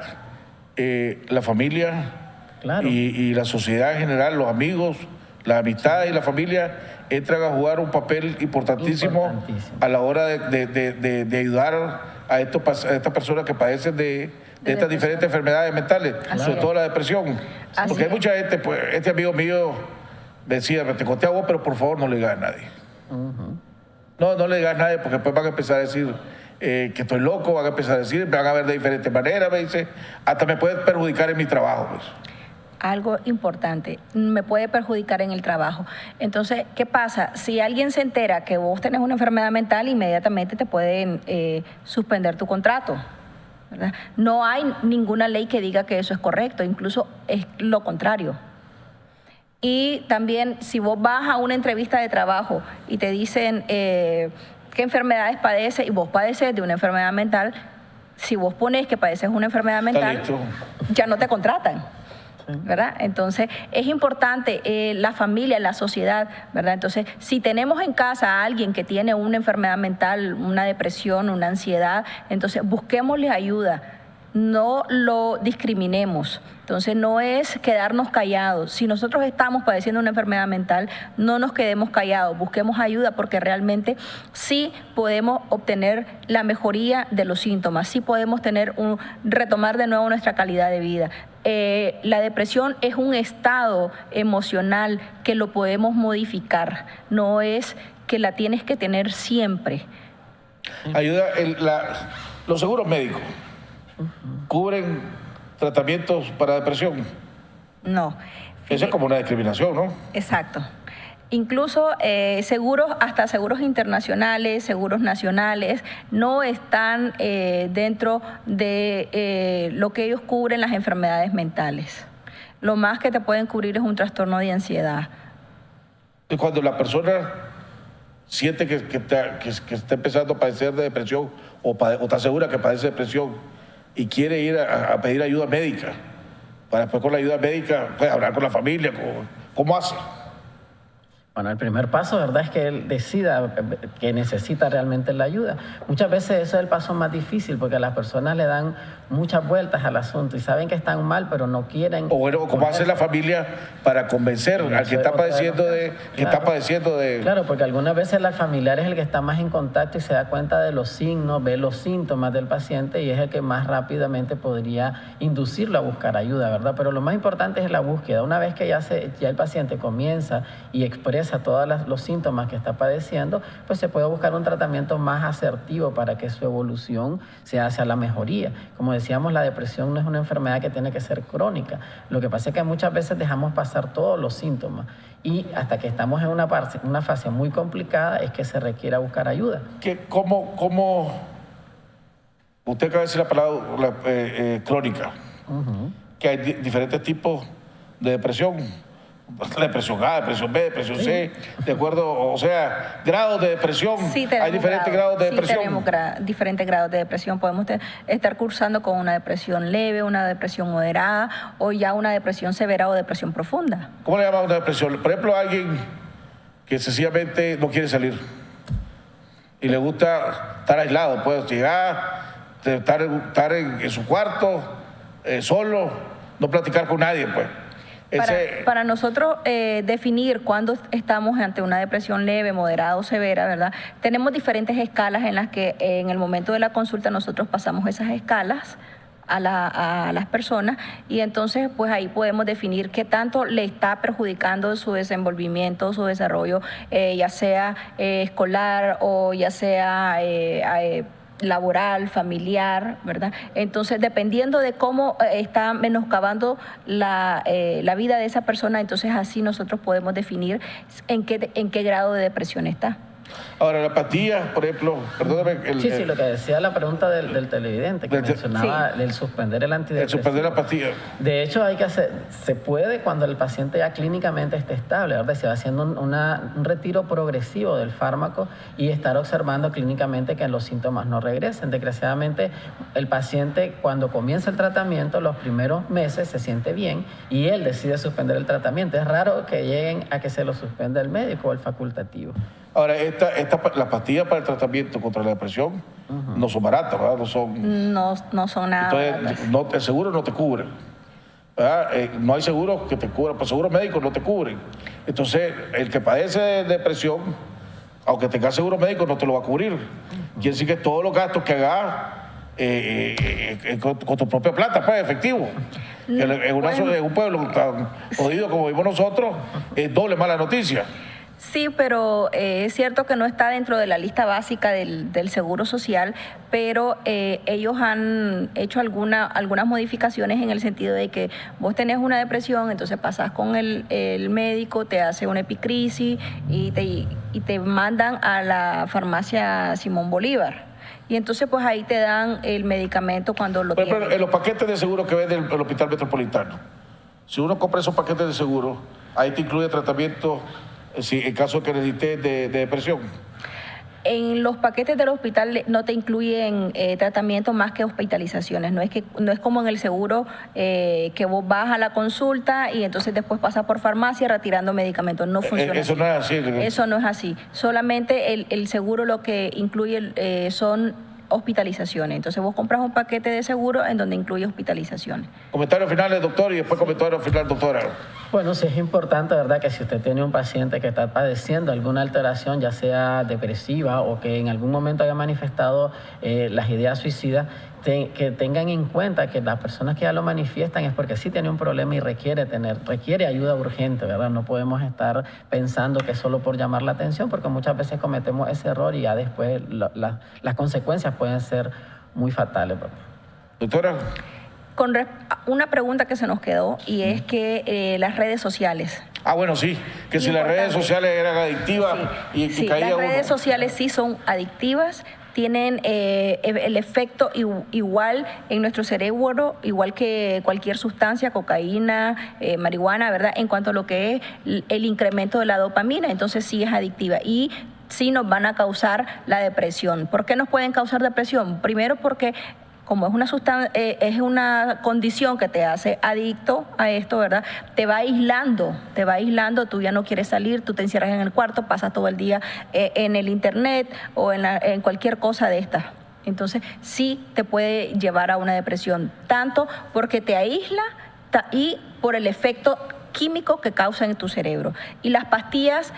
la familia, claro, y la sociedad en general, los amigos, la amistad y la familia entran a jugar un papel importantísimo a la hora de ayudar a estas personas que padecen de estas diferentes enfermedades mentales, sobre todo la depresión. Porque hay mucha gente, pues, este amigo mío me decía, te conté a vos, pero por favor no le digas a nadie. No le digas a nadie, porque después van a empezar a decir que estoy loco, van a empezar a decir, me van a ver de diferentes maneras, me dice, hasta me puede perjudicar en mi trabajo, pues. Algo importante, me puede perjudicar en el trabajo. Entonces, ¿qué pasa? Si alguien se entera que vos tenés una enfermedad mental, inmediatamente te pueden suspender tu contrato, ¿verdad? No hay ninguna ley que diga que eso es correcto, incluso es lo contrario. Y también, si vos vas a una entrevista de trabajo y te dicen qué enfermedades padeces y vos padeces de una enfermedad mental, si vos pones que padeces una enfermedad mental, ya no te contratan, ¿verdad? Entonces, es importante la familia, la sociedad, ¿verdad? Entonces, si tenemos en casa a alguien que tiene una enfermedad mental, una depresión, una ansiedad, entonces busquémosle ayuda, no lo discriminemos. Entonces, no es quedarnos callados. Si nosotros estamos padeciendo una enfermedad mental, no nos quedemos callados, busquemos ayuda, porque realmente sí podemos obtener la mejoría de los síntomas, sí podemos retomar de nuevo nuestra calidad de vida. La depresión es un estado emocional que lo podemos modificar, no es que la tienes que tener siempre. Ayuda, los seguros médicos cubren tratamientos para depresión. No. Eso es como una discriminación, ¿no? Exacto. Incluso seguros, hasta seguros internacionales, seguros nacionales, no están dentro de lo que ellos cubren las enfermedades mentales. Lo más que te pueden cubrir es un trastorno de ansiedad. Y cuando la persona siente que está empezando a padecer de depresión o está segura que padece depresión y quiere ir a pedir ayuda médica, para después con la ayuda médica pues, hablar con la familia, ¿cómo hace? Bueno, el primer paso, ¿verdad?, es que él decida que necesita realmente la ayuda. Muchas veces eso es el paso más difícil porque las personas le dan muchas vueltas al asunto y saben que están mal, pero no quieren. O bueno, ¿cómo hace la familia para convencer al que está padeciendo de... Claro, porque algunas veces el familiar es el que está más en contacto y se da cuenta de los signos, ve los síntomas del paciente y es el que más rápidamente podría inducirlo a buscar ayuda, ¿verdad? Pero lo más importante es la búsqueda. Una vez que ya el paciente comienza y expresa todos los síntomas que está padeciendo, pues se puede buscar un tratamiento más asertivo para que su evolución se hacia la mejoría. Como decíamos, la depresión no es una enfermedad que tiene que ser crónica. Lo que pasa es que muchas veces dejamos pasar todos los síntomas y hasta que estamos en una fase muy complicada es que se requiere buscar ayuda. ¿Cómo? Usted acaba de decir la palabra crónica, que hay diferentes tipos de depresión. La depresión A, depresión B, depresión C, de acuerdo, o sea, grados de depresión. Sí, hay diferentes grados de depresión. Sí, tenemos diferentes grados de depresión. Podemos estar cursando con una depresión leve, una depresión moderada o ya una depresión severa o depresión profunda. ¿Cómo le llamamos una depresión? Por ejemplo, alguien que sencillamente no quiere salir y le gusta estar aislado, puede llegar, estar en su cuarto, solo, no platicar con nadie, pues. Para nosotros definir cuándo estamos ante una depresión leve, moderada o severa, ¿verdad? Tenemos diferentes escalas en las que en el momento de la consulta nosotros pasamos esas escalas a las personas y entonces pues ahí podemos definir qué tanto le está perjudicando su desenvolvimiento, su desarrollo, ya sea escolar o ya sea laboral, familiar, ¿verdad? Entonces, dependiendo de cómo está menoscabando la vida de esa persona, entonces así nosotros podemos definir en qué grado de depresión está. Ahora, la pastilla, por ejemplo, perdóname. Sí, lo que decía la pregunta del televidente, que mencionaba el suspender el antidepresivo. El suspender la pastilla. De hecho, se puede cuando el paciente ya clínicamente esté estable, ¿verdad? Se va haciendo un retiro progresivo del fármaco y estar observando clínicamente que los síntomas no regresen. Desgraciadamente, el paciente cuando comienza el tratamiento, los primeros meses se siente bien y él decide suspender el tratamiento. Es raro que lleguen a que se lo suspenda el médico o el facultativo. Ahora, las pastillas para el tratamiento contra la depresión no son baratas, ¿verdad? No son nada entonces, baratas. El seguro no te cubre, ¿verdad? No hay seguro que te cubra, pues seguros médicos no te cubren. Entonces, el que padece de depresión, aunque tenga seguro médico, no te lo va a cubrir. Quiere decir que todos los gastos que hagas con tu propia plata, pues, efectivo. En un pueblo tan jodido como vivimos nosotros, es doble mala noticia. Sí, pero es cierto que no está dentro de la lista básica del Seguro Social, pero ellos han hecho algunas modificaciones en el sentido de que vos tenés una depresión, entonces pasás con el médico, te hace una epicrisis y te mandan a la farmacia Simón Bolívar. Y entonces pues ahí te dan el medicamento cuando lo tienes. Pero en los paquetes de seguro que vende el Hospital Metropolitano, si uno compra esos paquetes de seguro, ahí te incluye tratamiento... Sí, en caso que necesites de depresión. En los paquetes del hospital no te incluyen tratamiento más que hospitalizaciones. No es como en el seguro que vos vas a la consulta y entonces después pasas por farmacia retirando medicamentos. No funciona eso así. No es así. Eso no es así. Solamente el seguro lo que incluye son hospitalizaciones. Entonces vos compras un paquete de seguro en donde incluye hospitalizaciones. Comentarios finales, doctor, y después comentarios finales, doctora. Bueno, sí es importante, ¿verdad?, que si usted tiene un paciente que está padeciendo alguna alteración, ya sea depresiva o que en algún momento haya manifestado las ideas suicidas, que tengan en cuenta que las personas que ya lo manifiestan es porque sí tiene un problema y requiere ayuda urgente, ¿verdad? No podemos estar pensando que solo por llamar la atención, porque muchas veces cometemos ese error y ya después las consecuencias pueden ser muy fatales, ¿verdad? Doctora. Una pregunta que se nos quedó y es que las redes sociales. Bueno, sí, que si las redes sociales eran adictivas y caía uno. Las redes sociales sí son adictivas, tienen el efecto igual en nuestro cerebro, igual que cualquier sustancia, cocaína, marihuana, ¿verdad? En cuanto a lo que es el incremento de la dopamina, entonces sí es adictiva y sí nos van a causar la depresión. ¿Por qué nos pueden causar depresión? Primero porque como es una condición que te hace adicto a esto, ¿verdad? Te va aislando, tú ya no quieres salir, tú te encierras en el cuarto, pasas todo el día en el internet o en cualquier cosa de estas. Entonces, sí te puede llevar a una depresión, tanto porque te aísla y por el efecto químico que causa en tu cerebro. Y las pastillas...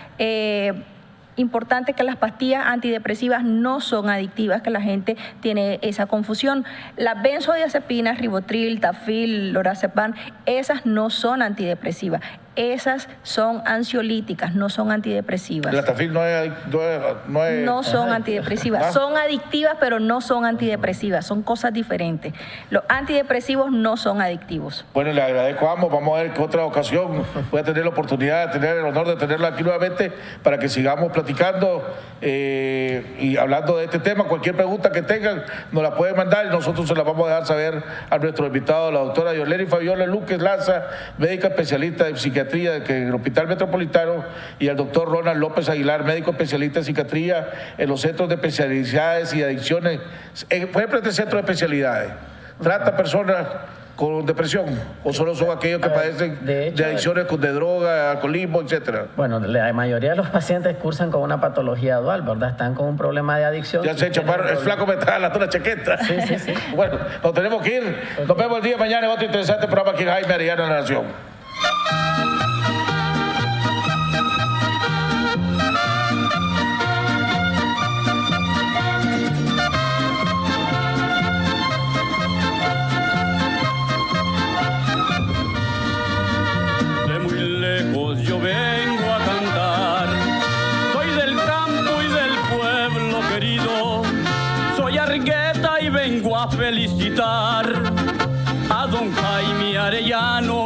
Importante que las pastillas antidepresivas no son adictivas, que la gente tiene esa confusión. Las benzodiazepinas, ribotril, tafil, lorazepam, esas no son antidepresivas. Esas son ansiolíticas, no son antidepresivas. La tafil no son antidepresivas. Son adictivas, pero no son antidepresivas. Son cosas diferentes. Los antidepresivos no son adictivos. Bueno, le agradezco a ambos. Vamos a ver que otra ocasión voy a tener la oportunidad de tener el honor de tenerla aquí nuevamente para que sigamos platicando y hablando de este tema. Cualquier pregunta que tengan nos la pueden mandar y nosotros se la vamos a dejar saber a nuestro invitado, la doctora Yorleni Fabiola Luques Lanza, médica especialista en psiquiatría en el Hospital Metropolitano, y al doctor Ronald López Aguilar, médico especialista en psiquiatría en los centros de especialidades y adicciones. Por ejemplo, este centro de especialidades trata personas con depresión o solo son aquellos que padecen de adicciones de droga, alcoholismo, etcétera. Bueno, la mayoría de los pacientes cursan con una patología dual, ¿verdad? Están con un problema de adicción. Ya se chaparon, el flaco me está dando una chaqueta. Sí. Bueno, nos tenemos que ir. Nos vemos el día de mañana en otro interesante programa aquí en Jaime Arellano en La Nación. Yo vengo a cantar, soy del campo y del pueblo querido, soy Largueta y vengo a felicitar a don Jaime Arellano